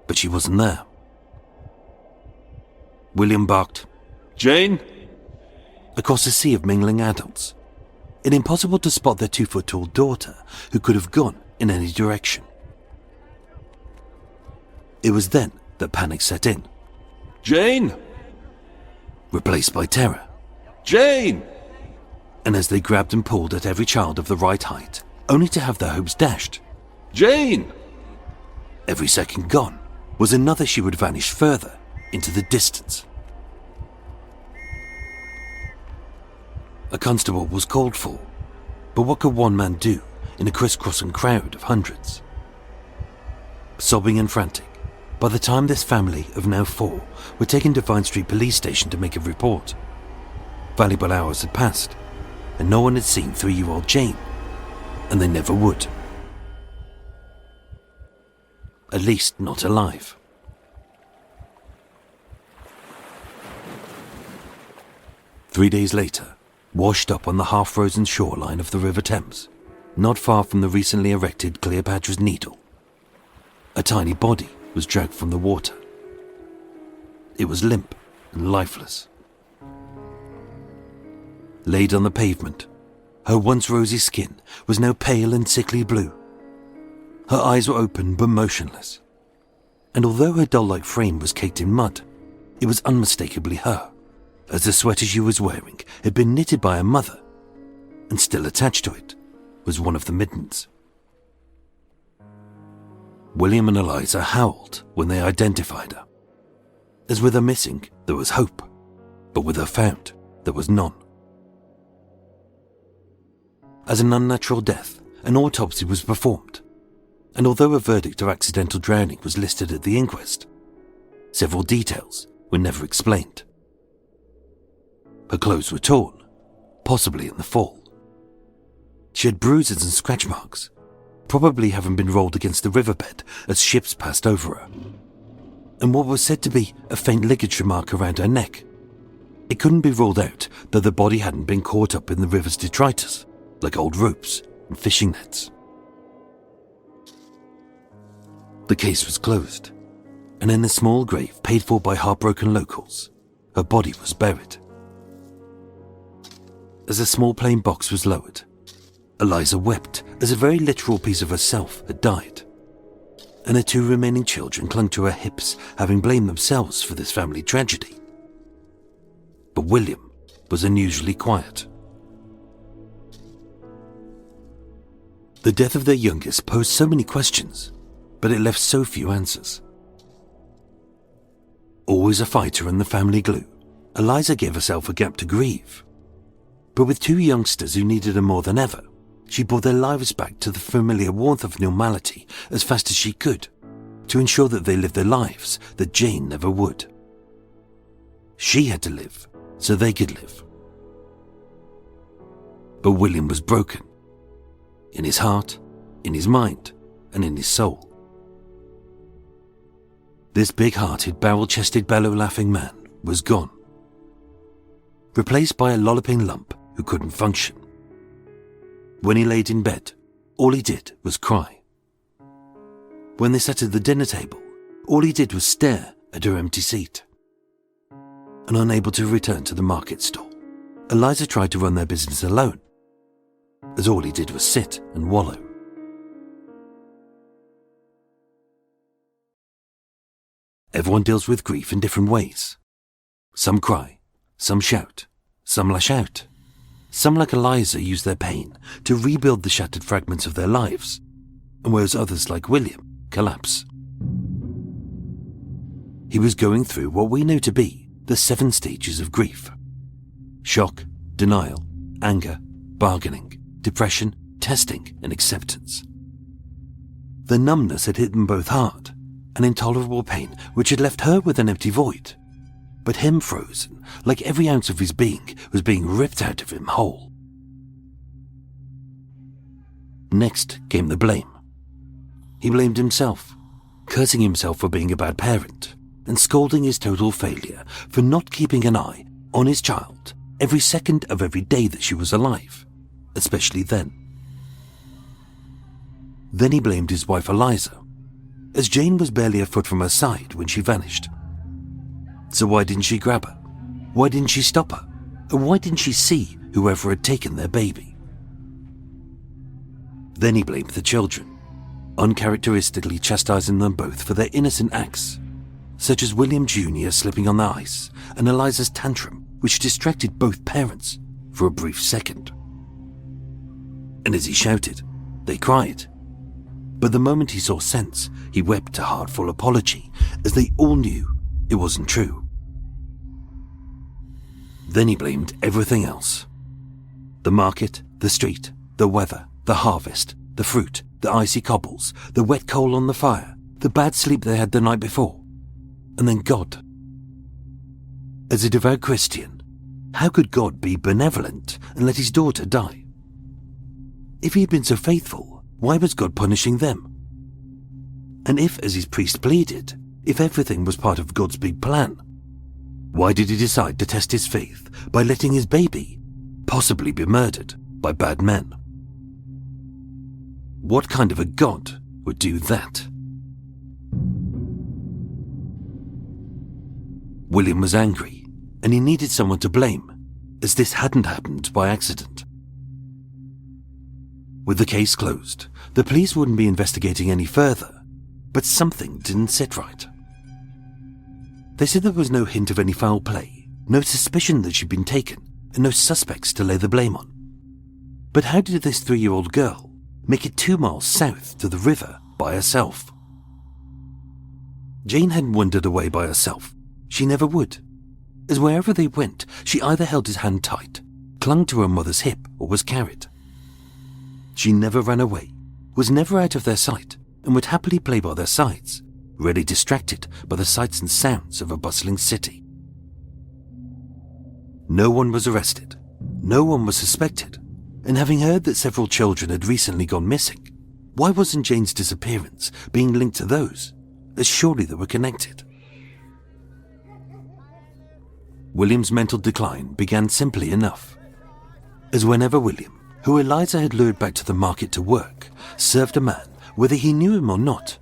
But she wasn't there. William barked, "Jane?" across a sea of mingling adults, it impossible to spot their 2-foot-tall daughter, who could have gone in any direction. It was then that panic set in. "Jane!" replaced by terror. "Jane!" And as they grabbed and pulled at every child of the right height, only to have their hopes dashed. "Jane!" Every second gone, was another she would vanish further into the distance. A constable was called for, but what could one man do in a crisscrossing crowd of hundreds? Sobbing and frantic, by the time this family of now 4 were taken to Vine Street Police Station to make a report, valuable hours had passed, and no one had seen 3-year-old Jane, and they never would. At least not alive. Three days later, washed up on the half-frozen shoreline of the River Thames, not far from the recently erected Cleopatra's Needle, a tiny body was dragged from the water. It was limp and lifeless. Laid on the pavement, her once rosy skin was now pale and sickly blue. Her eyes were open but motionless, and although her doll-like frame was caked in mud, it was unmistakably her, as the sweater she was wearing had been knitted by her mother, and still attached to it was one of the mittens. William and Eliza howled when they identified her. As with her missing, there was hope, but with her found, there was none. As an unnatural death, an autopsy was performed, and although a verdict of accidental drowning was listed at the inquest, several details were never explained. Her clothes were torn, possibly in the fall. She had bruises and scratch marks, probably having been rolled against the riverbed as ships passed over her, and what was said to be a faint ligature mark around her neck. It couldn't be ruled out that the body hadn't been caught up in the river's detritus, like old ropes and fishing nets. The case was closed, and in a small grave paid for by heartbroken locals, her body was buried. As a small plain box was lowered, Eliza wept as a very literal piece of herself had died, and her 2 remaining children clung to her hips, having blamed themselves for this family tragedy. But William was unusually quiet. The death of their youngest posed so many questions, but it left so few answers. Always a fighter and the family glue, Eliza gave herself a gap to grieve. But with 2 youngsters who needed her more than ever, she brought their lives back to the familiar warmth of normality as fast as she could, to ensure that they lived their lives that Jane never would. She had to live so they could live. But William was broken. In his heart, in his mind, and in his soul. This big-hearted, barrel-chested, bellow-laughing man was gone, replaced by a lolloping lump who couldn't function. When he laid in bed, all he did was cry. When they sat at the dinner table, all he did was stare at her empty seat. And unable to return to the market stall, Eliza tried to run their business alone, as all he did was sit and wallow. Everyone deals with grief in different ways. Some cry, some shout, some lash out. Some, like Eliza, use their pain to rebuild the shattered fragments of their lives, and whereas others, like William, collapse. He was going through what we know to be the 7 stages of grief: shock, denial, anger, bargaining, depression, testing, and acceptance. The numbness had hit them both hard, an intolerable pain which had left her with an empty void, but him frozen, like every ounce of his being was being ripped out of him whole. Next came the blame. He blamed himself, cursing himself for being a bad parent, and scolding his total failure for not keeping an eye on his child every second of every day that she was alive, especially then. Then he blamed his wife Eliza, as Jane was barely a foot from her side when she vanished. So why didn't she grab her? Why didn't she stop her? And why didn't she see whoever had taken their baby? Then he blamed the children, uncharacteristically chastising them both for their innocent acts, such as William Jr. slipping on the ice and Eliza's tantrum, which distracted both parents for a brief second. And as he shouted, they cried. But the moment he saw sense, he wept a heartful apology as they all knew it wasn't true. Then he blamed everything else. The market, the street, the weather, the harvest, the fruit, the icy cobbles, the wet coal on the fire, the bad sleep they had the night before, and then God. As a devout Christian, how could God be benevolent and let his daughter die? If he had been so faithful, why was God punishing them? And if, as his priest pleaded, if everything was part of God's big plan, why did he decide to test his faith by letting his baby possibly be murdered by bad men? What kind of a God would do that? William was angry, and he needed someone to blame, as this hadn't happened by accident. With the case closed, the police wouldn't be investigating any further, but something didn't sit right. They said there was no hint of any foul play, no suspicion that she'd been taken, and no suspects to lay the blame on. But how did this 3-year-old girl make it 2 miles south to the river by herself? Jane hadn't wandered away by herself. She never would, as wherever they went, she either held his hand tight, clung to her mother's hip, or was carried. She never ran away, was never out of their sight, and would happily play by their sides, rarely distracted by the sights and sounds of a bustling city. No one was arrested, no one was suspected, and having heard that several children had recently gone missing, why wasn't Jane's disappearance being linked to those, as surely they were connected? William's mental decline began simply enough, as whenever William, who Eliza had lured back to the market to work, served a man, whether he knew him or not,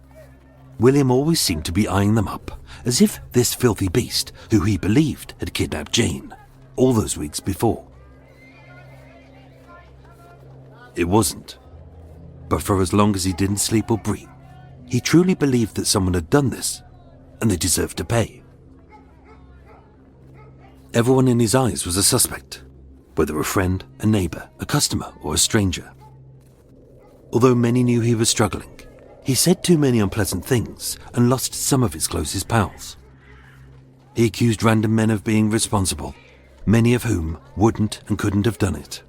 William always seemed to be eyeing them up, as if this filthy beast, who he believed had kidnapped Jane, all those weeks before. It wasn't, but for as long as he didn't sleep or breathe, he truly believed that someone had done this, and they deserved to pay. Everyone in his eyes was a suspect, whether a friend, a neighbor, a customer, or a stranger. Although many knew he was struggling, he said too many unpleasant things and lost some of his closest pals. He accused random men of being responsible, many of whom wouldn't and couldn't have done it.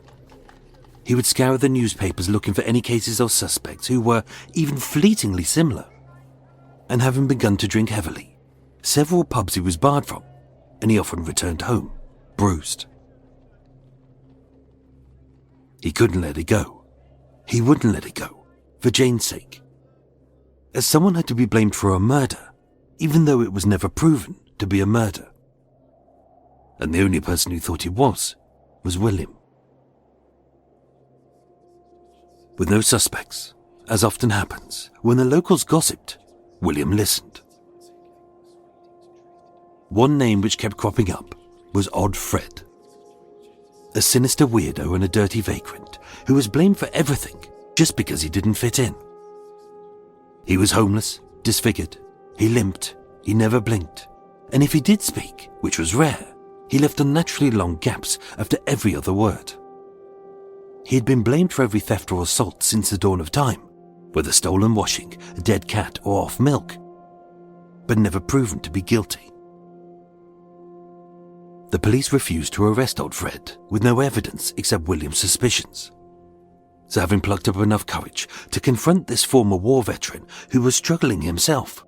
He would scour the newspapers looking for any cases or suspects who were even fleetingly similar. And having begun to drink heavily, several pubs he was barred from, and he often returned home, bruised. He couldn't let it go. He wouldn't let it go, for Jane's sake. As someone had to be blamed for a murder, even though it was never proven to be a murder. And the only person who thought it was William. With no suspects, as often happens, when the locals gossiped, William listened. One name which kept cropping up was Odd Fred, a sinister weirdo and a dirty vagrant who was blamed for everything just because he didn't fit in. He was homeless, disfigured, he limped, he never blinked, and if he did speak, which was rare, he left unnaturally long gaps after every other word. He had been blamed for every theft or assault since the dawn of time, whether stolen washing, a dead cat, or off milk, but never proven to be guilty. The police refused to arrest Old Fred with no evidence except William's suspicions. So having plucked up enough courage to confront this former war veteran who was struggling himself,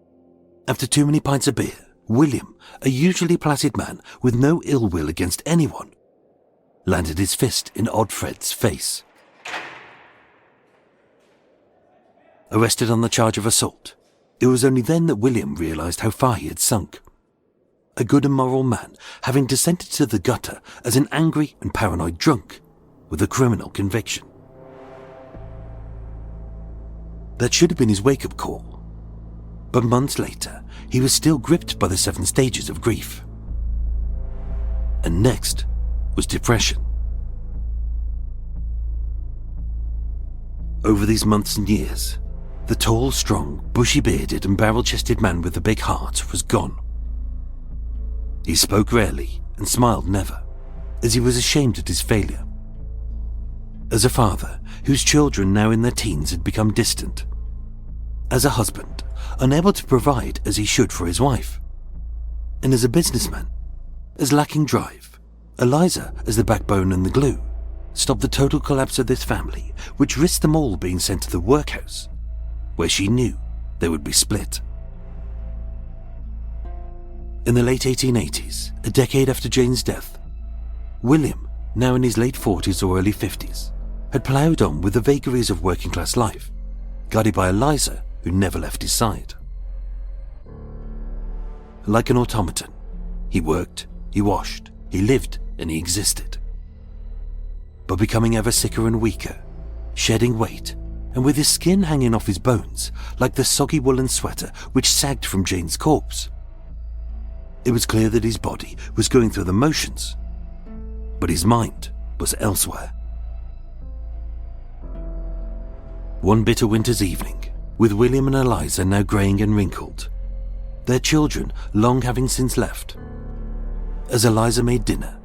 after too many pints of beer, William, a usually placid man with no ill will against anyone, landed his fist in Odd Fred's face. Arrested on the charge of assault, it was only then that William realized how far he had sunk. A good and moral man, having descended to the gutter as an angry and paranoid drunk with a criminal conviction. That should have been his wake-up call. But months later, he was still gripped by the 7 stages of grief. And next was depression. Over these months and years, the tall, strong, bushy-bearded and barrel-chested man with the big heart was gone. He spoke rarely and smiled never, as he was ashamed at his failure. As a father whose children now in their teens had become distant. As a husband, unable to provide as he should for his wife. And as a businessman, as lacking drive, Eliza, as the backbone and the glue, stopped the total collapse of this family, which risked them all being sent to the workhouse, where she knew they would be split. In the late 1880s, a decade after Jane's death, William, now in his late 40s or early 50s, had ploughed on with the vagaries of working-class life, guided by Eliza, who never left his side. Like an automaton, he worked, he washed, he lived, and he existed. But becoming ever sicker and weaker, shedding weight, and with his skin hanging off his bones like the soggy woolen sweater which sagged from Jane's corpse, it was clear that his body was going through the motions, but his mind was elsewhere. One bitter winter's evening, with William and Eliza now greying and wrinkled, their children long having since left, as Eliza made dinner,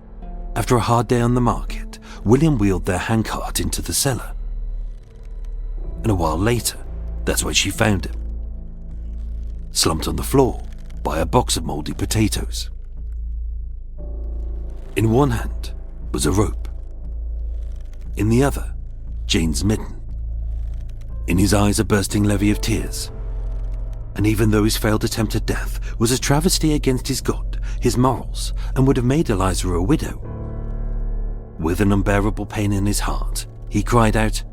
after a hard day on the market, William wheeled their handcart into the cellar. And a while later, that's where she found him, slumped on the floor by a box of mouldy potatoes. In one hand was a rope. In the other, Jane's mitten. In his eyes a bursting levee of tears. And even though his failed attempt at death was a travesty against his God, his morals, and would have made Eliza a widow, with an unbearable pain in his heart, he cried out,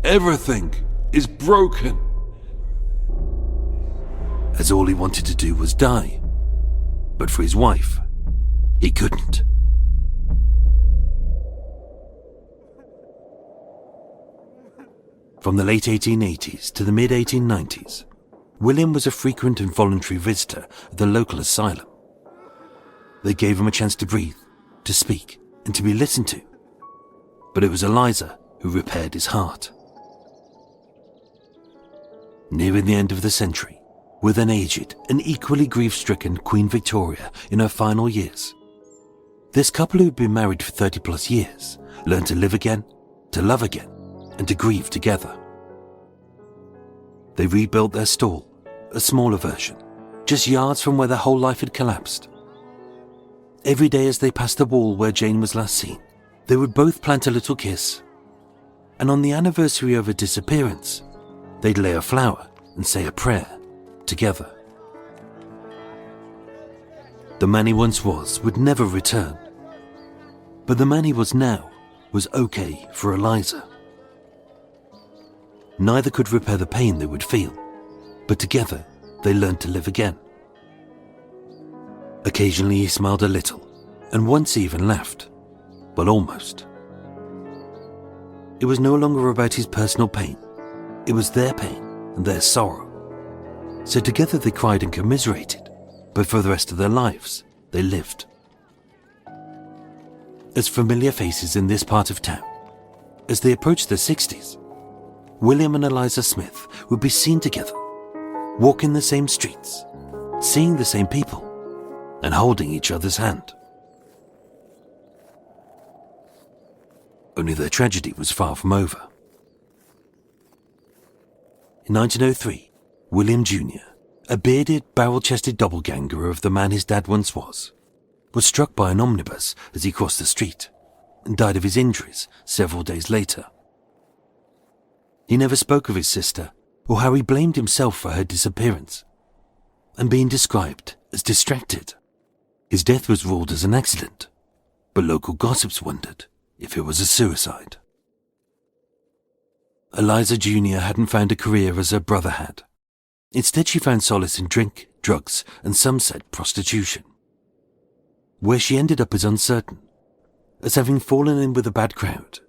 "Everything is broken!" As all he wanted to do was die. But for his wife, he couldn't. From the late 1880s to the mid-1890s, William was a frequent and voluntary visitor at the local asylum. They gave him a chance to breathe, to speak, and to be listened to. But it was Eliza who repaired his heart. Nearing the end of the century, with an aged and equally grief-stricken Queen Victoria in her final years, this couple who'd been married for 30-plus years learned to live again, to love again, and to grieve together. They rebuilt their stall, a smaller version, just yards from where their whole life had collapsed. Every day as they passed the wall where Jane was last seen, they would both plant a little kiss, and on the anniversary of her disappearance, they'd lay a flower and say a prayer together. The man he once was would never return, but the man he was now was okay for Eliza. Neither could repair the pain they would feel, but together they learned to live again. Occasionally he smiled a little, and once he even laughed. Well, almost. It was no longer about his personal pain. It was their pain and their sorrow. So together they cried and commiserated, but for the rest of their lives, they lived. As familiar faces in this part of town, as they approached their 60s, William and Eliza Smith would be seen together, walking the same streets, seeing the same people, and holding each other's hand. Only their tragedy was far from over. In 1903, William Jr., a bearded, barrel-chested doppelganger of the man his dad once was struck by an omnibus as he crossed the street and died of his injuries several days later. He never spoke of his sister or how he blamed himself for her disappearance, and being described as distracted. His death was ruled as an accident, but local gossips wondered if it was a suicide. Eliza Jr. hadn't found a career as her brother had. Instead, she found solace in drink, drugs, and some said prostitution. Where she ended up is uncertain, as having fallen in with a bad crowd.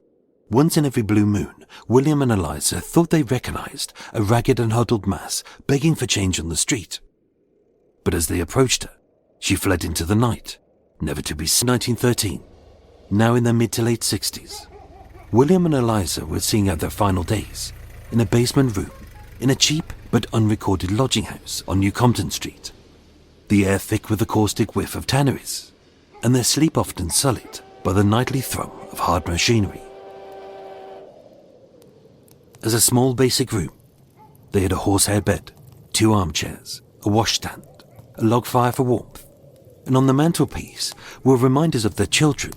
Once in every blue moon, William and Eliza thought they recognized a ragged and huddled mass begging for change on the street. But as they approached her, she fled into the night, never to be seen. 1913, now in their mid to late 60s, William and Eliza were seeing out their final days in a basement room in a cheap but unrecorded lodging house on New Compton Street, the air thick with the caustic whiff of tanneries, and their sleep often sullied by the nightly thrum of hard machinery. As a small basic room, they had a horsehair bed, 2 armchairs, a washstand, a log fire for warmth, and on the mantelpiece were reminders of their children,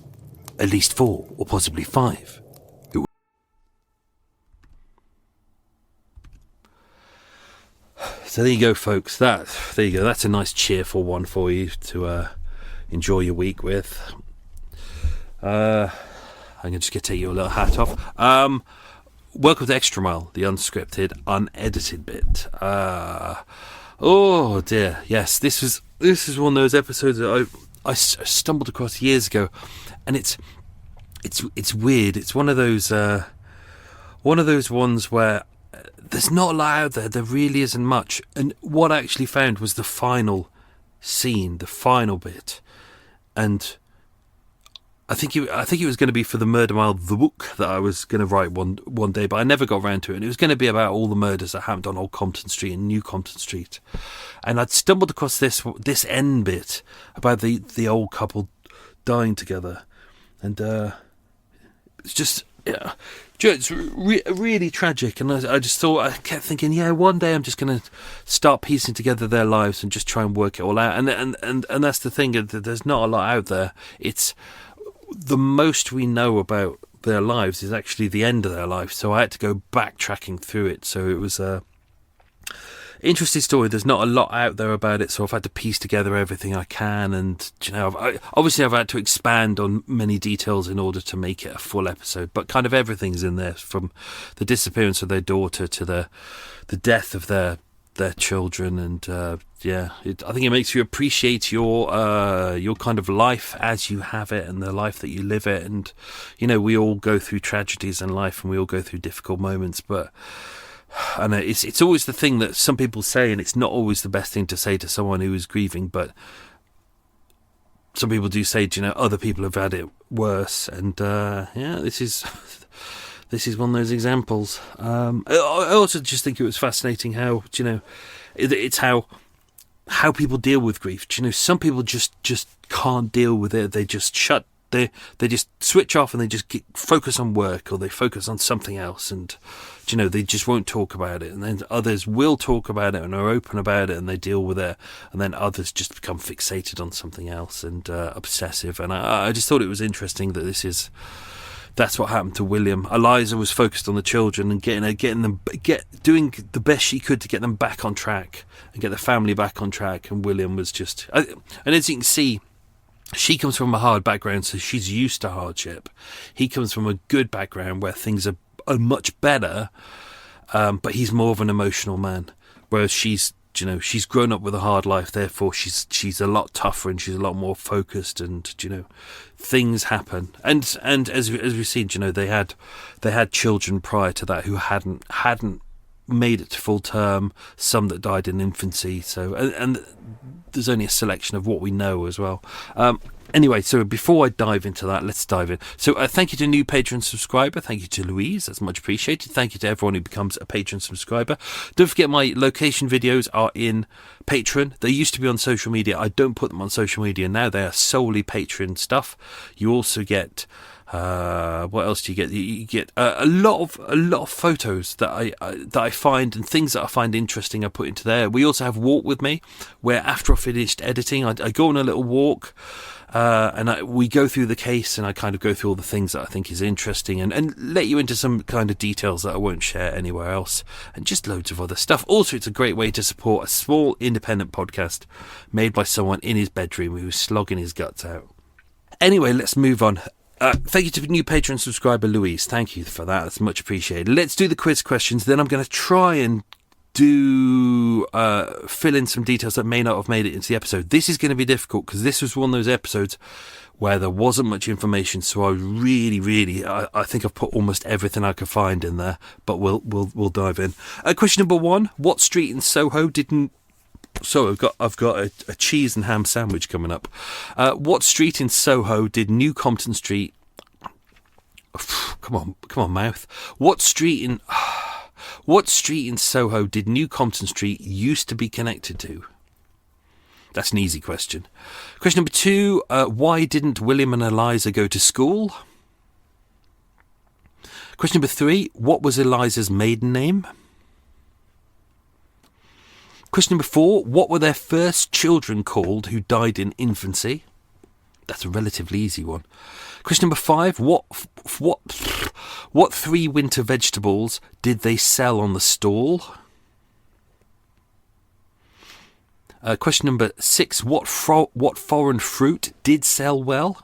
at least 4 or possibly 5. So there you go, folks. There you go. That's a nice cheerful one for you to enjoy your week with. I'm just going to take your little hat off. Welcome to Extra Mile, the unscripted, unedited bit. Oh dear, yes, this is one of those episodes that I stumbled across years ago, and it's weird. It's one of those ones where there's not a lot out there. There really isn't much. And what I actually found was the final scene, the final bit, and I think it was going to be for the Murder Mile, the book that I was going to write one day, but I never got around to it. And it was going to be about all the murders that happened on Old Compton Street and New Compton Street. And I'd stumbled across this end bit about the old couple dying together, and it's just, yeah, it's really tragic. And I just thought, I kept thinking, yeah, one day I'm just going to start piecing together their lives and just try and work it all out. And that's the thing, there's not a lot out there. It's the most we know about their lives is actually the end of their life, so I had to go backtracking through it. So it was a interesting story. There's not a lot out there about it, so I've had to piece together everything I can, and I've had to expand on many details in order to make it a full episode, but kind of everything's in there, from the disappearance of their daughter to the death of their children, and I think it makes you appreciate your kind of life as you have it and the life that you live it. And we all go through tragedies in life, and we all go through difficult moments, but I know it's always the thing that some people say, and it's not always the best thing to say to someone who is grieving, but some people do say, other people have had it worse, and this is one of those examples. I also just think it was fascinating how, it's how people deal with grief. Some people just can't deal with it. They just they just switch off, and they just focus on work, or they focus on something else, and they just won't talk about it. And then others will talk about it and are open about it, and they deal with it. And then others just become fixated on something else and obsessive. And I just thought it was interesting that that's what happened to William. Eliza was focused on the children and doing the best she could to get them back on track and get the family back on track. And William was just, and as you can see, she comes from a hard background, so she's used to hardship. He comes from a good background where things are much better, but he's more of an emotional man, whereas she's grown up with a hard life, therefore she's a lot tougher, and she's a lot more focused, and things happen. And as we've seen, they had children prior to that who hadn't made it to full term, some that died in infancy. So and there's only a selection of what we know as well. Anyway, so before I dive into that, let's dive in. So thank you to new patron subscriber. Thank you to Louise. That's much appreciated. Thank you to everyone who becomes a patron subscriber. Don't forget, my location videos are in Patreon. They used to be on social media. I don't put them on social media now. They are solely Patreon stuff. You also get... what else do you get? You get a lot of photos that I find, and things that I find interesting I put into there. We also have Walk With Me, where after I finished editing, I go on a little walk, and we go through the case, and I kind of go through all the things that I think is interesting, and let you into some kind of details that I won't share anywhere else, and just loads of other stuff. Also, it's a great way to support a small independent podcast made by someone in his bedroom who's slogging his guts out. Anyway, let's move on. Thank you to new patron subscriber Louise. Thank you for that. That's much appreciated. Let's do the quiz questions. Then I'm going to try and fill in some details that may not have made it into the episode. This is going to be difficult because this was one of those episodes where there wasn't much information. So I really, I think I've put almost everything I could find in there. But we'll dive in. Question number 1: what street in Soho didn't? So I've got a cheese and ham sandwich coming up. What street in Soho did New Compton Street? Come on, mouth. What street in Soho did New Compton Street used to be connected to? That's an easy question. Question number 2: why didn't William and Eliza go to school? Question number 3: what was Eliza's maiden name? Question number 4, what were their first children called who died in infancy? That's a relatively easy one. Question number 5, what 3 winter vegetables did they sell on the stall? Question number 6, what foreign fruit did sell well?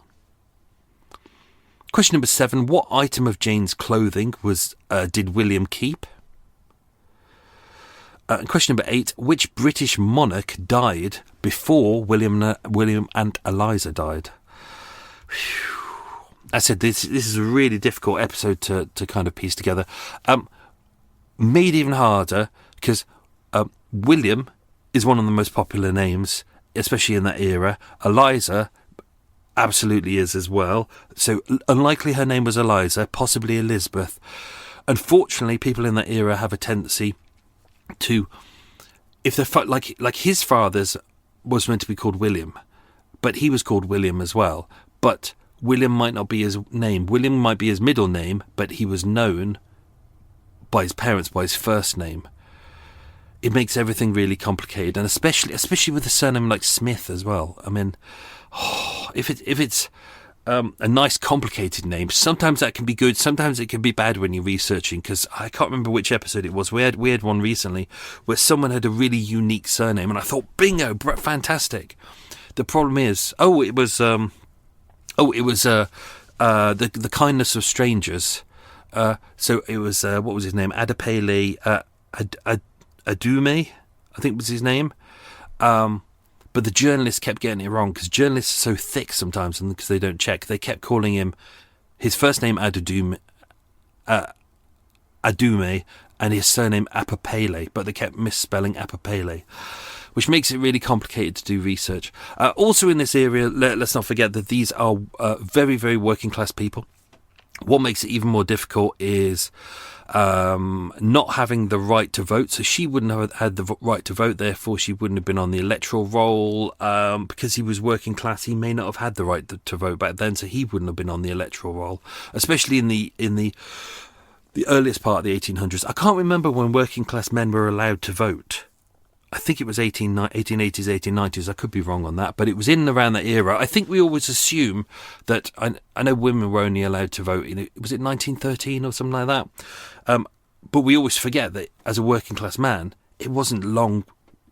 Question number 7, what item of Jane's clothing did William keep? Question number 8, which British monarch died before William and Eliza died? Whew. I said this is a really difficult episode to kind of piece together. Made even harder because William is one of the most popular names, especially in that era. Eliza absolutely is as well. So unlikely her name was Eliza, possibly Elizabeth. Unfortunately, people in that era have a tendency to, if they're like his father's was meant to be called William, but he was called William as well. But William might not be his name. William might be his middle name, but he was known by his parents by his first name. It makes everything really complicated, and especially with a surname like Smith as well. I mean, if it's a nice complicated name, sometimes that can be good, sometimes it can be bad when you're researching, because I can't remember which episode it was. We had one recently where someone had a really unique surname, and I thought, bingo, fantastic. The problem is, it was the kindness of strangers. So it was what was his name? Adepele Adume, I think was his name. But the journalists kept getting it wrong, because journalists are so thick sometimes, and because they don't check, they kept calling him his first name Adume, and his surname Apapele, but they kept misspelling Apapele, which makes it really complicated to do research. Also in this area, let's not forget that these are very, very working class people. What makes it even more difficult is not having the right to vote. So she wouldn't have had the right to vote, therefore she wouldn't have been on the electoral roll. Because he was working class, he may not have had the right to vote back then, so he wouldn't have been on the electoral roll, especially in the earliest part of the 1800s. I can't remember when working class men were allowed to vote. I think it was 1880s, 1890s. I could be wrong on that, but it was in and around that era. I think we always assume that, I know women were only allowed to vote, was it 1913 or something like that? But we always forget that as a working class man, it wasn't long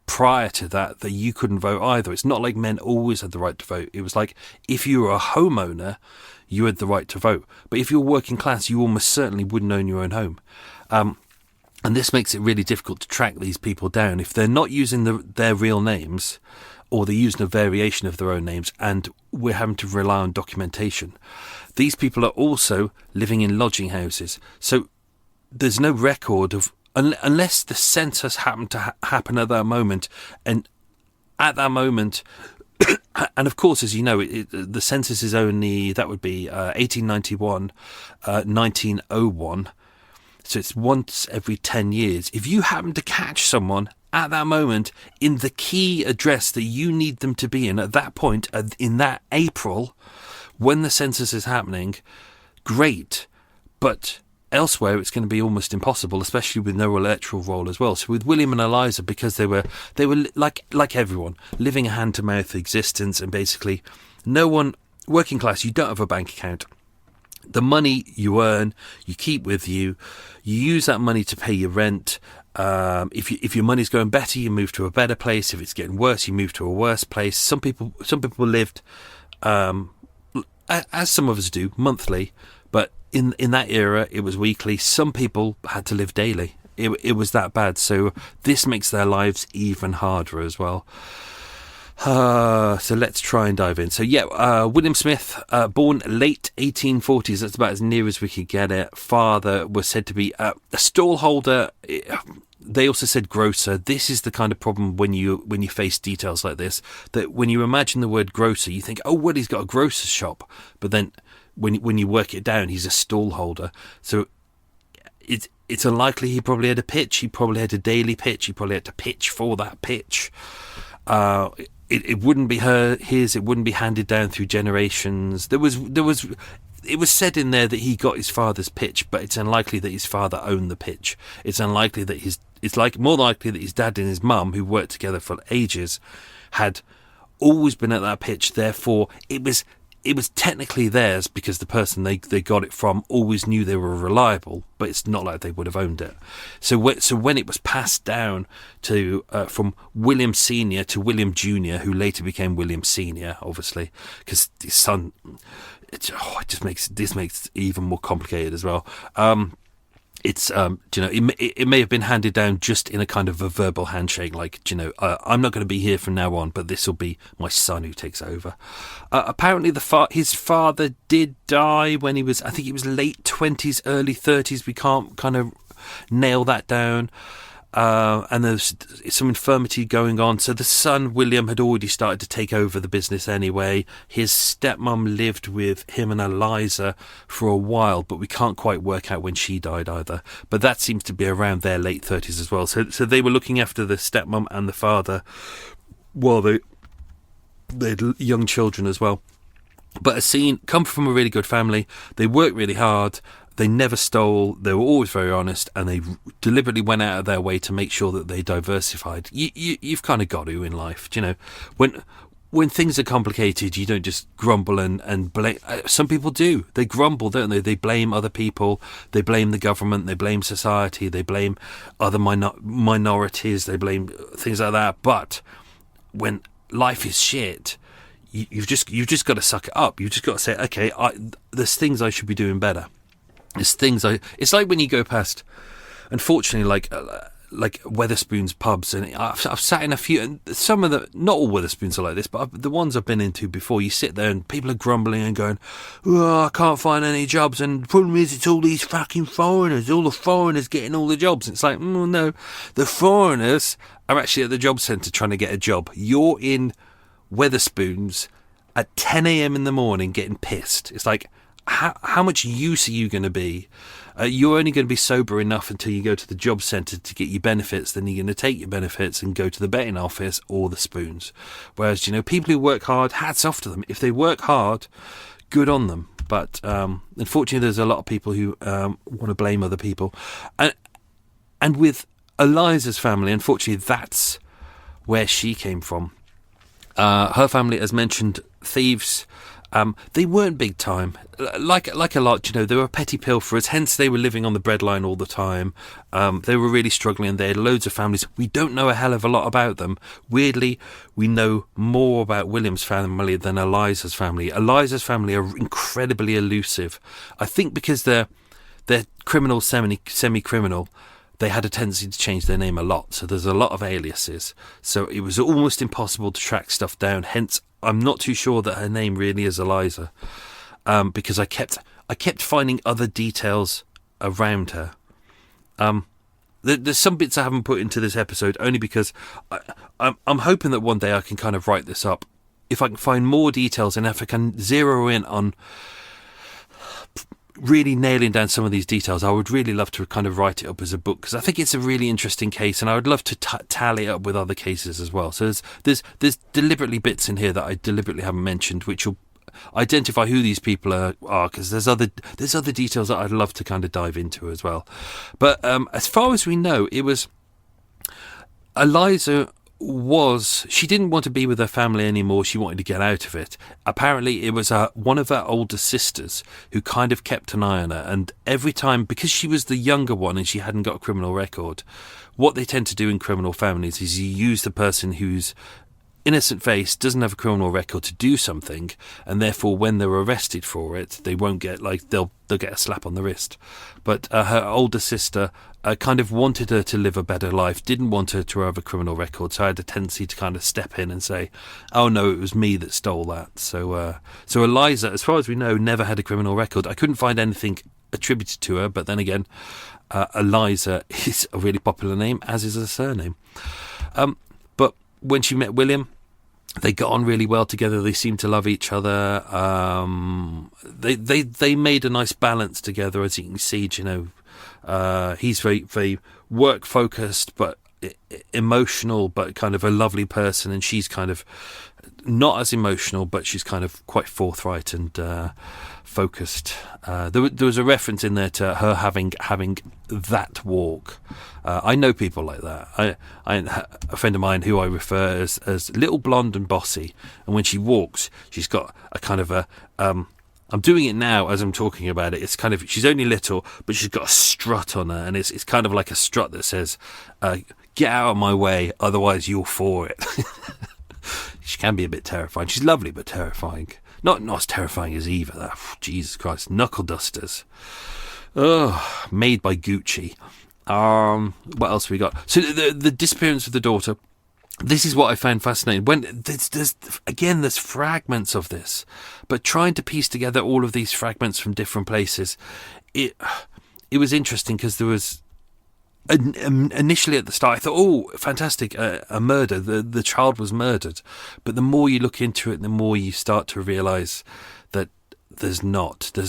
prior to that you couldn't vote either. It's not like men always had the right to vote. It was like, if you were a homeowner, you had the right to vote. But if you're working class, you almost certainly wouldn't own your own home. And this makes it really difficult to track these people down. If they're not using their real names, or they're using a variation of their own names, and we're having to rely on documentation. These people are also living in lodging houses. So there's no record of, unless the census happened to happen at that moment. And at that moment, and of course, as you know, the census is only, that would be 1891, 1901. So it's once every 10 years. If you happen to catch someone at that moment in the key address that you need them to be in at that point, in that April, when the census is happening, great. But elsewhere, it's going to be almost impossible, especially with no electoral roll as well. So with William and Eliza, because they were like everyone, living a hand-to-mouth existence, and basically no one, working class, you don't have a bank account. The money you earn, you keep with you. You use that money to pay your rent. If your money's going better, you move to a better place. If it's getting worse, you move to a worse place. Some people lived, as some of us do, monthly. But in that era, it was weekly. Some people had to live daily. It was that bad. So this makes their lives even harder as well. So let's try and dive in. So William Smith, born late 1840s. That's about as near as we could get it. Father was said to be a stallholder. They also said grocer. This is the kind of problem when you face details like this, that when you imagine the word grocer, you think, oh, well, he's got a grocer's shop. But then when you work it down, he's a stallholder. So it's unlikely he probably had a pitch. He probably had a daily pitch. He probably had to pitch for that pitch. It wouldn't be his. It wouldn't be handed down through generations. It was said in there that he got his father's pitch, but it's unlikely that his father owned the pitch. It's unlikely that it's like more likely that his dad and his mum, who worked together for ages, had always been at that pitch. Therefore, it was technically theirs because the person they got it from always knew they were reliable, but it's not like they would have owned it. So when it was passed down to from William Sr. to William Jr., who later became William Sr., obviously, because his son, it makes it even more complicated as well. It's it may have been handed down just in a kind of a verbal handshake, like, I'm not going to be here from now on, but this will be my son who takes over. Apparently his father did die when he was, I think he was late 20s, early 30s. We can't kind of nail that down. And there's some infirmity going on. So the son, William, had already started to take over the business anyway. His stepmom lived with him and Eliza for a while, but we can't quite work out when she died either. But that seems to be around their late 30s as well. So they were looking after the stepmom and the father while they had young children as well. But a scene, come from a really good family. They worked really hard. They never stole. They were always very honest, and they deliberately went out of their way to make sure that they diversified. You've kind of got to in life, when things are complicated, you don't just grumble and blame. Some people do. They grumble, don't they? They blame other people. They blame the government. They blame society. They blame other minorities. They blame things like that. But when life is shit, you've just got to suck it up. You've just got to say, okay, there's things I should be doing better. It's like when you go past, unfortunately, like Wetherspoons pubs, and I've sat in a few, and some of not all Wetherspoons are like this, but the ones I've been into before, you sit there and people are grumbling and going, oh, I can't find any jobs, and the problem is it's all these fucking foreigners, all the foreigners getting all the jobs. And it's like, no, the foreigners are actually at the job centre trying to get a job. You're in Wetherspoons at 10 a.m. in the morning getting pissed. It's like, how much use are you going to be? You're only going to be sober enough until you go to the job centre to get your benefits. Then you're going to take your benefits and go to the betting office or the spoons. Whereas, people who work hard, hats off to them. If they work hard, good on them. But unfortunately, there's a lot of people who want to blame other people. And with Eliza's family, unfortunately, that's where she came from. Her family, as mentioned, thieves. They weren't big time, like a lot. They were petty pilferers. Hence, they were living on the breadline all the time. They were really struggling. They had loads of families. We don't know a hell of a lot about them. Weirdly, we know more about William's family than Eliza's family. Eliza's family are incredibly elusive. I think because they're criminal, semi-criminal. They had a tendency to change their name a lot, so there's a lot of aliases. So it was almost impossible to track stuff down. Hence, I'm not too sure that her name really is Eliza, because I kept finding other details around her. There's some bits I haven't put into this episode only because I'm hoping that one day I can kind of write this up. If I can find more details and if I can zero in on really nailing down some of these details, I would really love to kind of write it up as a book, because I think it's a really interesting case, and I would love to tally it up with other cases as well. So there's deliberately bits in here that I deliberately haven't mentioned, which will identify who these people are, because there's other details that I'd love to kind of dive into as well. But as far as we know, it was Eliza. She didn't want to be with her family anymore. She wanted to get out of it. Apparently, it was one of her older sisters who kind of kept an eye on her. And every time, because she was the younger one and she hadn't got a criminal record, what they tend to do in criminal families is you use the person who's innocent face, doesn't have a criminal record to do something, and therefore when they're arrested for it, they won't get, they'll get a slap on the wrist. But her older sister kind of wanted her to live a better life, didn't want her to have a criminal record, so I had a tendency to kind of step in and say, oh no, it was me that stole that. So Eliza, as far as we know, never had a criminal record. I couldn't find anything attributed to her, but then again, Eliza is a really popular name, as is her surname. But when she met William, they got on really well together. They seemed to love each other. They made a nice balance together, as you can see. He's very, very work focused, but emotional, but kind of a lovely person, and she's kind of not as emotional, but she's kind of quite forthright and focused. There was a reference in there to her having that walk. I know people like that. A friend of mine who I refer as little blonde and bossy, and when she walks, she's got a kind of a. I'm doing it now as I'm talking about it. It's kind of, she's only little, but she's got a strut on her, and it's kind of like a strut that says, "Get out of my way, otherwise you'll for it." She can be a bit terrifying. She's lovely, but terrifying. Not as terrifying as Eva. That, Jesus Christ, knuckle dusters. Oh, made by Gucci. What else have we got? So the disappearance of the daughter. This is what I found fascinating. When there's fragments of this, but trying to piece together all of these fragments from different places, it was interesting because there was. Initially at the start I thought, oh, fantastic, a murder, the child was murdered, but the more you look into it, the more you start to realise that there's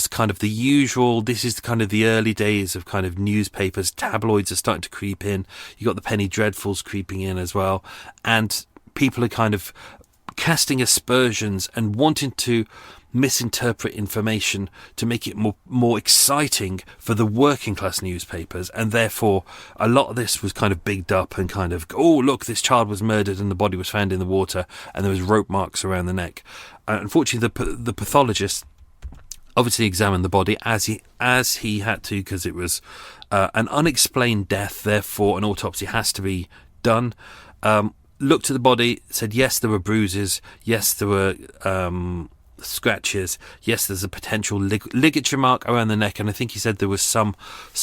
kind of the usual. This is kind of the early days of kind of newspapers, tabloids are starting to creep in. You got the penny dreadfuls creeping in as well, and people are kind of casting aspersions and wanting to misinterpret information to make it more exciting for the working class newspapers, and therefore a lot of this was kind of bigged up and kind of, oh look, this child was murdered and the body was found in the water and there was rope marks around the neck. Unfortunately, the pathologist obviously examined the body as he had to, because it was an unexplained death, therefore an autopsy has to be done. Looked at the body, said yes, there were bruises, yes, there were scratches, yes, there's a potential ligature mark around the neck, and I think he said there was some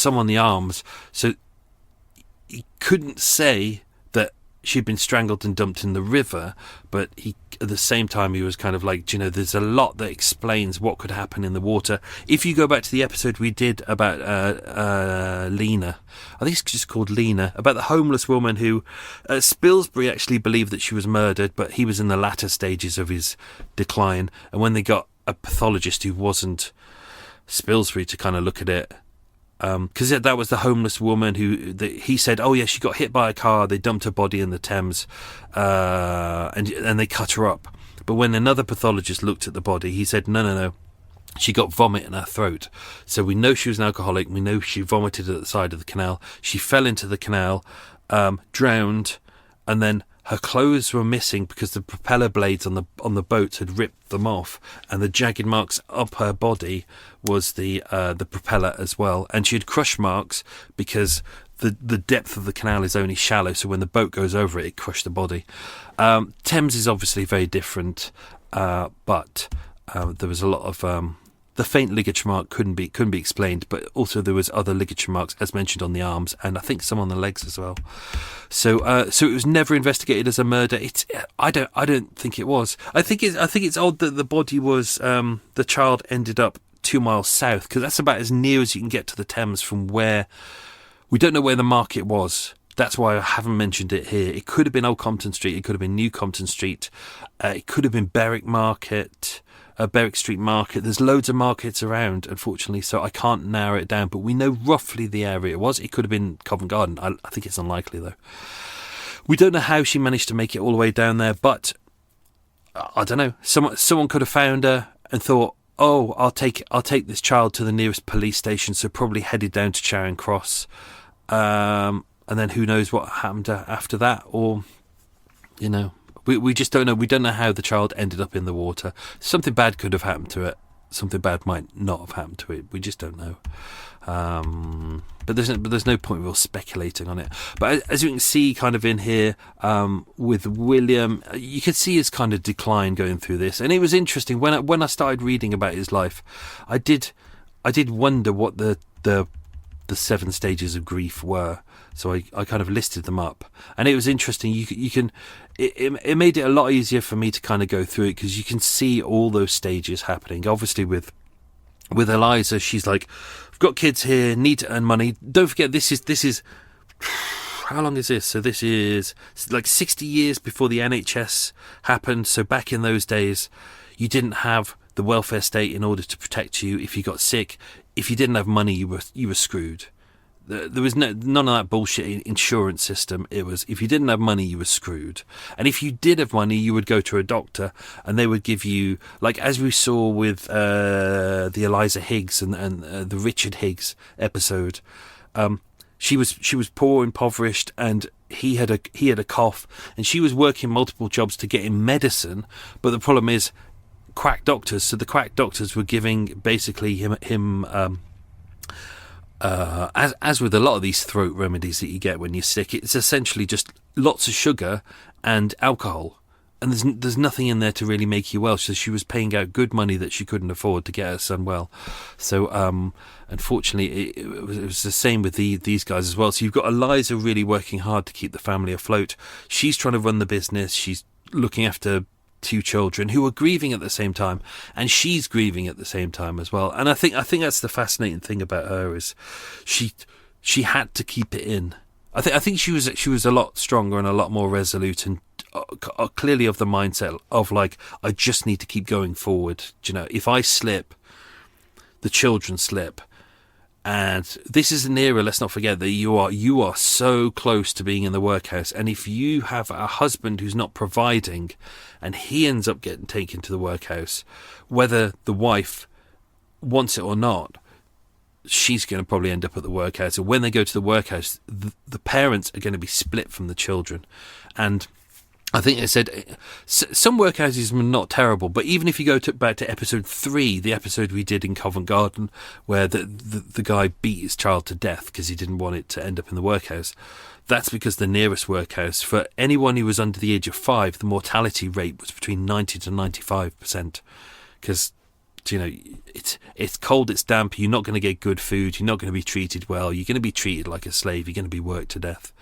on the arms. So he couldn't say that she'd been strangled and dumped in the river, but at the same time he was kind of like, you know, there's a lot that explains what could happen in the water. If you go back to the episode we did about Lena, I think it's just called Lena, about the homeless woman who Spilsbury actually believed that she was murdered, but he was in the latter stages of his decline, and when they got a pathologist who wasn't Spilsbury to kind of look at it, because that was the homeless woman who he said, oh yeah, she got hit by a car, they dumped her body in the Thames, and they cut her up. But when another pathologist looked at the body, he said, no, she got vomit in her throat. So we know she was an alcoholic, we know she vomited at the side of the canal, she fell into the canal, drowned, and then her clothes were missing because the propeller blades on the boat had ripped them off, and the jagged marks up her body was the propeller as well. And she had crush marks because the depth of the canal is only shallow, so when the boat goes over it, it crushed the body. Thames is obviously very different, but there was a lot of the faint ligature mark couldn't be explained, but also there was other ligature marks, as mentioned, on the arms, and I think some on the legs as well. So it was never investigated as a murder. I don't think it was. I think it's odd that the body was the child ended up 2 miles south, because that's about as near as you can get to the Thames from where we don't know where the market was. That's why I haven't mentioned it here. It could have been Old Compton Street. It could have been New Compton Street. It could have been Berwick Street Market. There's loads of markets around, unfortunately, so I can't narrow it down, but we know roughly the area it was. It could have been Covent Garden. I think it's unlikely, though. We don't know how she managed to make it all the way down there, but I don't know. Someone could have found her and thought, oh, I'll take this child to the nearest police station, so probably headed down to Charing Cross. And then who knows what happened after that, or, you know. We just don't know. We don't know how the child ended up in the water. Something bad could have happened to it. Something bad might not have happened to it. We just don't know. But there's no point real speculating on it. But as you can see, kind of in here with William, you could see his kind of decline going through this, and it was interesting when I started reading about his life. I did wonder what the 7 stages of grief were. So I kind of listed them up, and it was interesting. It made it a lot easier for me to kind of go through it, because you can see all those stages happening. Obviously with Eliza, she's like, I've got kids here, need to earn money. Don't forget, this is how long is this? So this is like 60 years before the NHS happened. So back in those days, you didn't have the welfare state in order to protect you if you got sick. If you didn't have money, you were screwed. There was none of that bullshit insurance system. It was, if you didn't have money, you were screwed. And if you did have money, you would go to a doctor and they would give you, like as we saw with the Eliza Higgs and the Richard Higgs episode, she was poor, impoverished, and he had a cough, and she was working multiple jobs to get him medicine. But the problem is quack doctors. So the quack doctors were giving basically him as with a lot of these throat remedies that you get when you're sick, it's essentially just lots of sugar and alcohol, and there's nothing in there to really make you well. So she was paying out good money that she couldn't afford to get her son well. So unfortunately, it was the same with these guys as well. So you've got Eliza really working hard to keep the family afloat. She's trying to run the business. She's looking after 2 children who are grieving at the same time, and she's grieving at the same time as well. And I think that's the fascinating thing about her, is she had to keep it in. I think she was a lot stronger and a lot more resolute, and clearly of the mindset of like, I just need to keep going forward. You know, if I slip, the children slip. And this is an era, let's not forget, that you are so close to being in the workhouse. And if you have a husband who's not providing and he ends up getting taken to the workhouse, whether the wife wants it or not, she's going to probably end up at the workhouse. And when they go to the workhouse, the parents are going to be split from the children. And I think they said some workhouses were not terrible, but even if you go back to episode 3, the episode we did in Covent Garden, where the guy beat his child to death because he didn't want it to end up in the workhouse, that's because the nearest workhouse, for anyone who was under the age of 5, the mortality rate was between 90 to 95%. Because, you know, it's cold, it's damp, you're not going to get good food, you're not going to be treated well, you're going to be treated like a slave, you're going to be worked to death.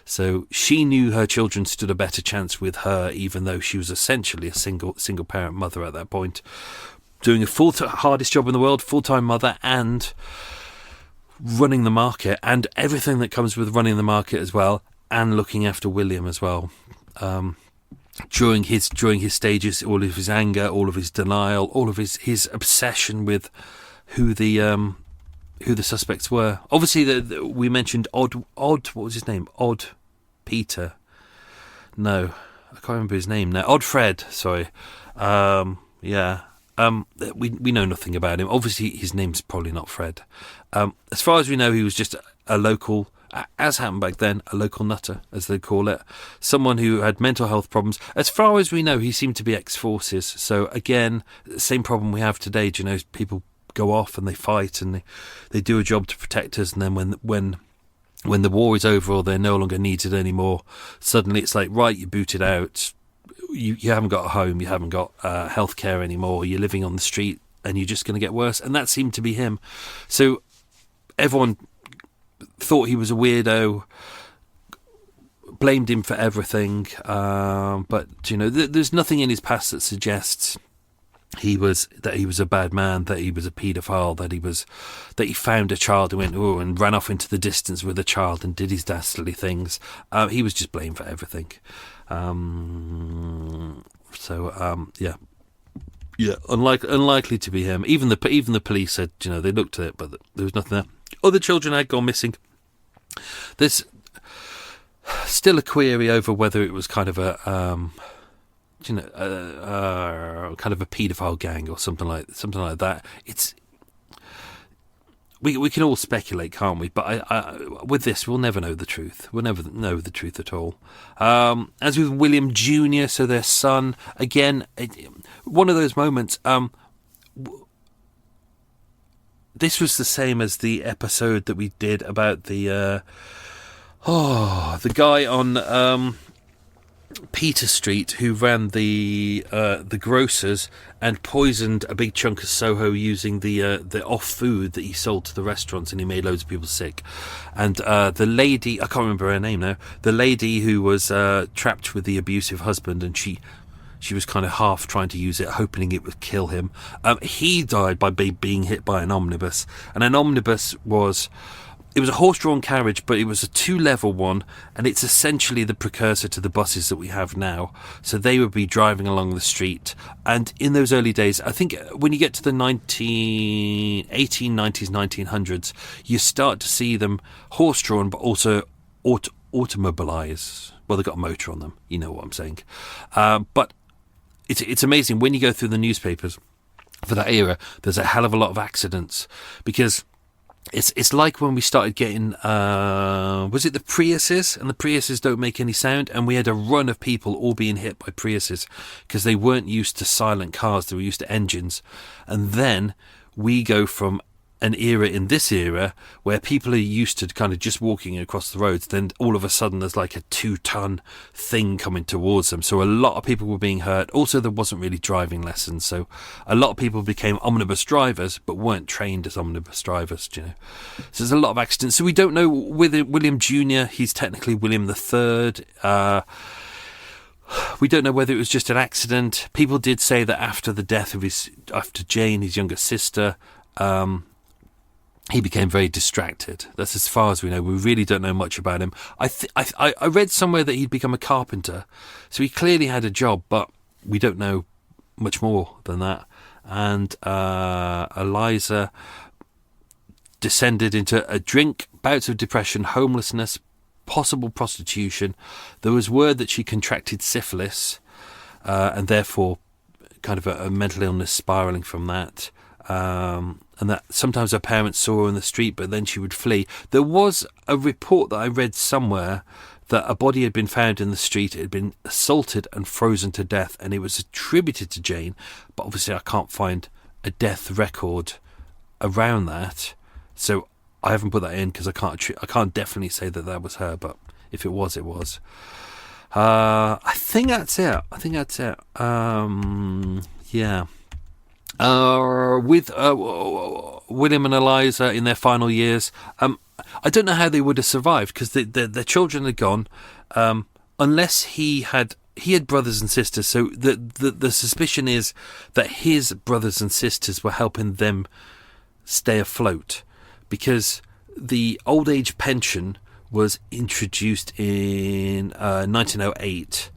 So she knew her children stood a better chance with her, even though she was essentially a single parent mother at that point, doing a hardest job in the world, full-time mother, and running the market and everything that comes with running the market as well, and looking after William as well. During his stages, all of his anger, all of his denial, all of his obsession with who the suspects were. Obviously, we mentioned Odd. What was his name? Odd Peter. No, I can't remember his name now. Odd Fred. Sorry. Yeah. We know nothing about him. Obviously, his name's probably not Fred. As far as we know, he was just a local, as happened back then, a local nutter, as they call it. Someone who had mental health problems. As far as we know, he seemed to be ex-forces. So again, same problem we have today. Do you know, people go off and they fight and they do a job to protect us, and then when the war is over or they're no longer needed anymore, suddenly it's like, right, you're booted out, you haven't got a home, you haven't got health care anymore, you're living on the street, and you're just going to get worse. And that seemed to be him. So everyone thought he was a weirdo, blamed him for everything, but you know, there's nothing in his past that suggests he was a bad man, that he was a paedophile, that he found a child and went and ran off into the distance with a child and did his dastardly things. He was just blamed for everything. Yeah, unlikely to be him. Even the police said, you know, they looked at it, but there was nothing there. Other children had gone missing. There's still a query over whether it was kind of a kind of a paedophile gang or something like that. It's we can all speculate, can't we? But I with this, we'll never know the truth. We'll never know the truth at all. As with William Jr., so their son, again, one of those moments. This was the same as the episode that we did about the guy on Peter Street who ran the grocers and poisoned a big chunk of Soho using the off food that he sold to the restaurants, and he made loads of people sick. And the lady, I can't remember her name now, the lady who was trapped with the abusive husband, and she was kind of half trying to use it, hoping it would kill him. He died by being hit by an omnibus, and an omnibus was it was a horse-drawn carriage, but it was a 2-level one, and it's essentially the precursor to the buses that we have now. So they would be driving along the street, and in those early days, I think when you get to the 1890s, 1900s, you start to see them horse-drawn, but also automobilized. Well, they've got a motor on them, you know what I'm saying. But it's amazing when you go through the newspapers for that era, there's a hell of a lot of accidents, because it's like when we started getting, was it the Priuses? And the Priuses don't make any sound. And we had a run of people all being hit by Priuses because they weren't used to silent cars. They were used to engines. And then we go from an era in this era where people are used to kind of just walking across the roads. Then all of a sudden there's like a 2-ton thing coming towards them. So a lot of people were being hurt. Also, there wasn't really driving lessons. So a lot of people became omnibus drivers, but weren't trained as omnibus drivers, you know. So there's a lot of accidents. So we don't know with William Jr., he's technically William III. We don't know whether it was just an accident. People did say that after the death of after Jane, his younger sister, he became very distracted. That's as far as we know. We really don't know much about him. I read somewhere that he'd become a carpenter, so he clearly had a job, but we don't know much more than that. And Eliza descended into a drink, bouts of depression, homelessness, possible prostitution. There was word that she contracted syphilis, and therefore kind of a mental illness spiralling from that. And that sometimes her parents saw her in the street, but then she would flee. There was a report that I read somewhere that a body had been found in the street. It had been assaulted and frozen to death, and it was attributed to Jane. But obviously I can't find a death record around that, so I haven't put that in because I can't definitely say that was her. But if it was, it was. I think that's it. Yeah. With William and Eliza in their final years, I don't know how they would have survived because their children had gone, unless he had brothers and sisters. So the suspicion is that his brothers and sisters were helping them stay afloat, because the old age pension was introduced in 1908.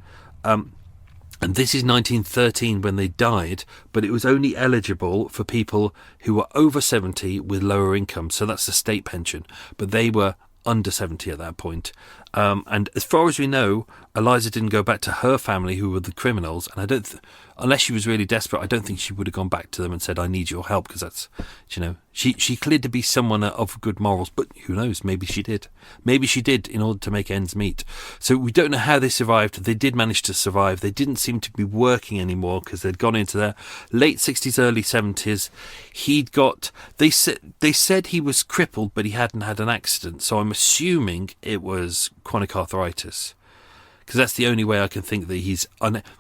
And this is 1913 when they died, but it was only eligible for people who were over 70 with lower income. So that's the state pension, but they were under 70 at that point. And as far as we know, Eliza didn't go back to her family, who were the criminals. And I don't, unless she was really desperate, I don't think she would have gone back to them and said, "I need your help," because that's, you know, she cleared to be someone of good morals. But who knows? Maybe she did. Maybe she did in order to make ends meet. So we don't know how they survived. They did manage to survive. They didn't seem to be working anymore because they'd gone into their late 60s, early 70s. He'd got. They said he was crippled, but he hadn't had an accident. So I'm assuming it was chronic arthritis, because that's the only way I can think that he's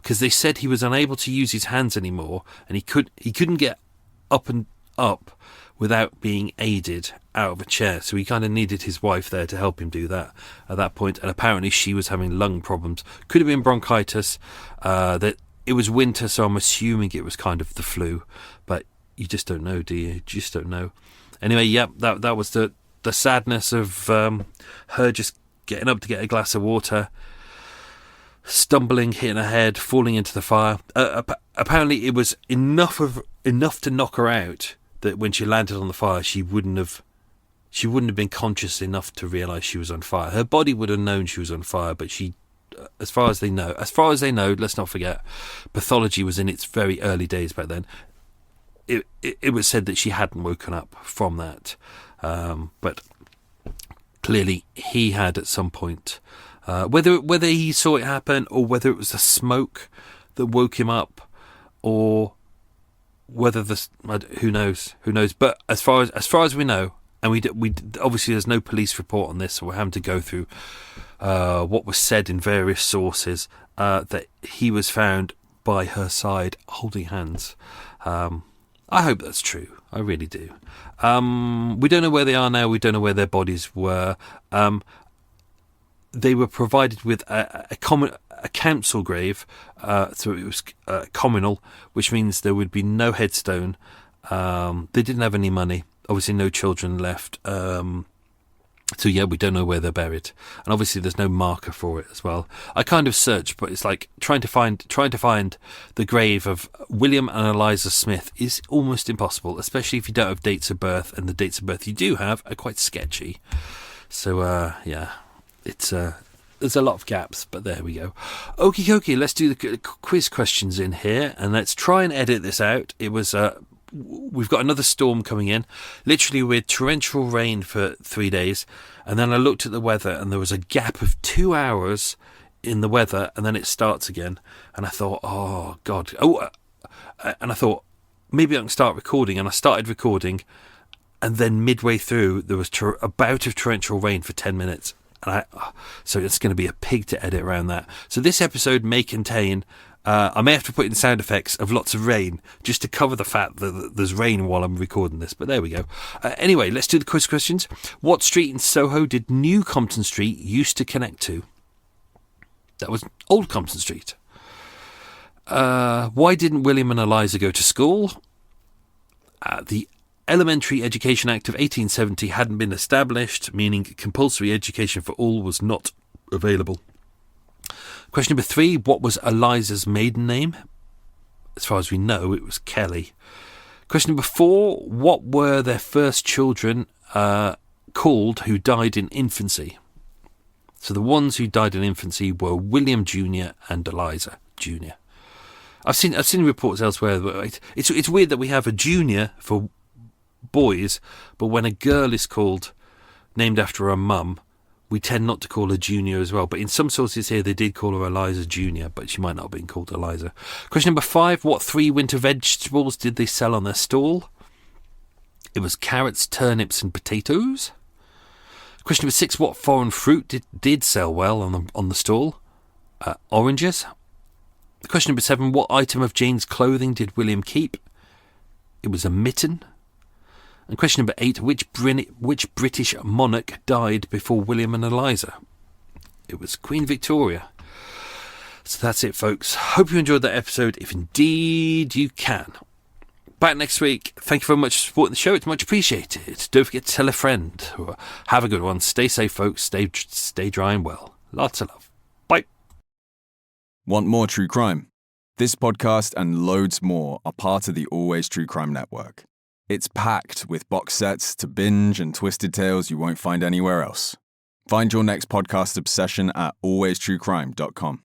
because they said he was unable to use his hands anymore, and he couldn't get up and up without being aided out of a chair. So he kind of needed his wife there to help him do that at that point. And apparently she was having lung problems. Could have been bronchitis. That it was winter, so I'm assuming it was kind of the flu. But you just don't know, do you? You just don't know. Anyway, yep, that was the sadness of her just getting up to get a glass of water, stumbling, hitting her head, falling into the fire. Apparently it was enough to knock her out that when she landed on the fire, she wouldn't have been conscious enough to realise she was on fire. Her body would have known she was on fire, but she, as far as they know, let's not forget, pathology was in its very early days back then. It was said that she hadn't woken up from that, but clearly he had at some point. Whether he saw it happen, or whether it was the smoke that woke him up, or whether who knows. But as far as we know, and we obviously there's no police report on this, so we're having to go through what was said in various sources, that he was found by her side holding hands. I hope that's true. I really do. We don't know where they are now. We don't know where their bodies were. They were provided with a council grave, so it was communal, which means there would be no headstone. They didn't have any money. Obviously, no children left. So yeah, we don't know where they're buried, and obviously there's no marker for it as well. I kind of searched, but it's like trying to find the grave of William and Eliza Smith is almost impossible, especially if you don't have dates of birth, and the dates of birth you do have are quite sketchy. So yeah, it's there's a lot of gaps, but there we go. Okie dokie, let's do the quiz questions in here, and let's try and edit this out. It was we've got another storm coming in, literally with torrential rain for 3 days, and then I looked at the weather and there was a gap of 2 hours in the weather, and then it starts again, and I thought, oh god, and I thought maybe I can start recording, and I started recording, and then midway through there was a bout of torrential rain for 10 minutes, and so it's going to be a pig to edit around that. So this episode may contain I may have to put in sound effects of lots of rain just to cover the fact that there's rain while I'm recording this, but there we go. Anyway, let's do the quiz questions. What street in Soho did New Compton Street used to connect to? That was Old Compton Street. Why didn't William and Eliza go to school? The Elementary Education Act of 1870 hadn't been established, meaning compulsory education for all was not available. Question number 3, what was Eliza's maiden name? As far as we know, it was Kelly. Question number 4, what were their first children called who died in infancy? So the ones who died in infancy were William Jr. and Eliza Jr. I've seen reports elsewhere. It's weird that we have a junior for boys, but when a girl is named after her mum, we tend not to call her Junior as well. But in some sources here, they did call her Eliza Junior, but she might not have been called Eliza. Question number 5, what 3 winter vegetables did they sell on their stall? It was carrots, turnips and potatoes. Question number 6, what foreign fruit did sell well on the stall? Oranges. Question number 7, what item of Jane's clothing did William keep? It was a mitten. And question number 8, which British monarch died before William and Eliza? It was Queen Victoria. So that's it, folks. Hope you enjoyed that episode, if indeed you can. Back next week. Thank you very much for supporting the show. It's much appreciated. Don't forget to tell a friend. Have a good one. Stay safe, folks. Stay dry and well. Lots of love. Bye. Want more true crime? This podcast and loads more are part of the Always True Crime Network. It's packed with box sets to binge and twisted tales you won't find anywhere else. Find your next podcast obsession at alwaystruecrime.com.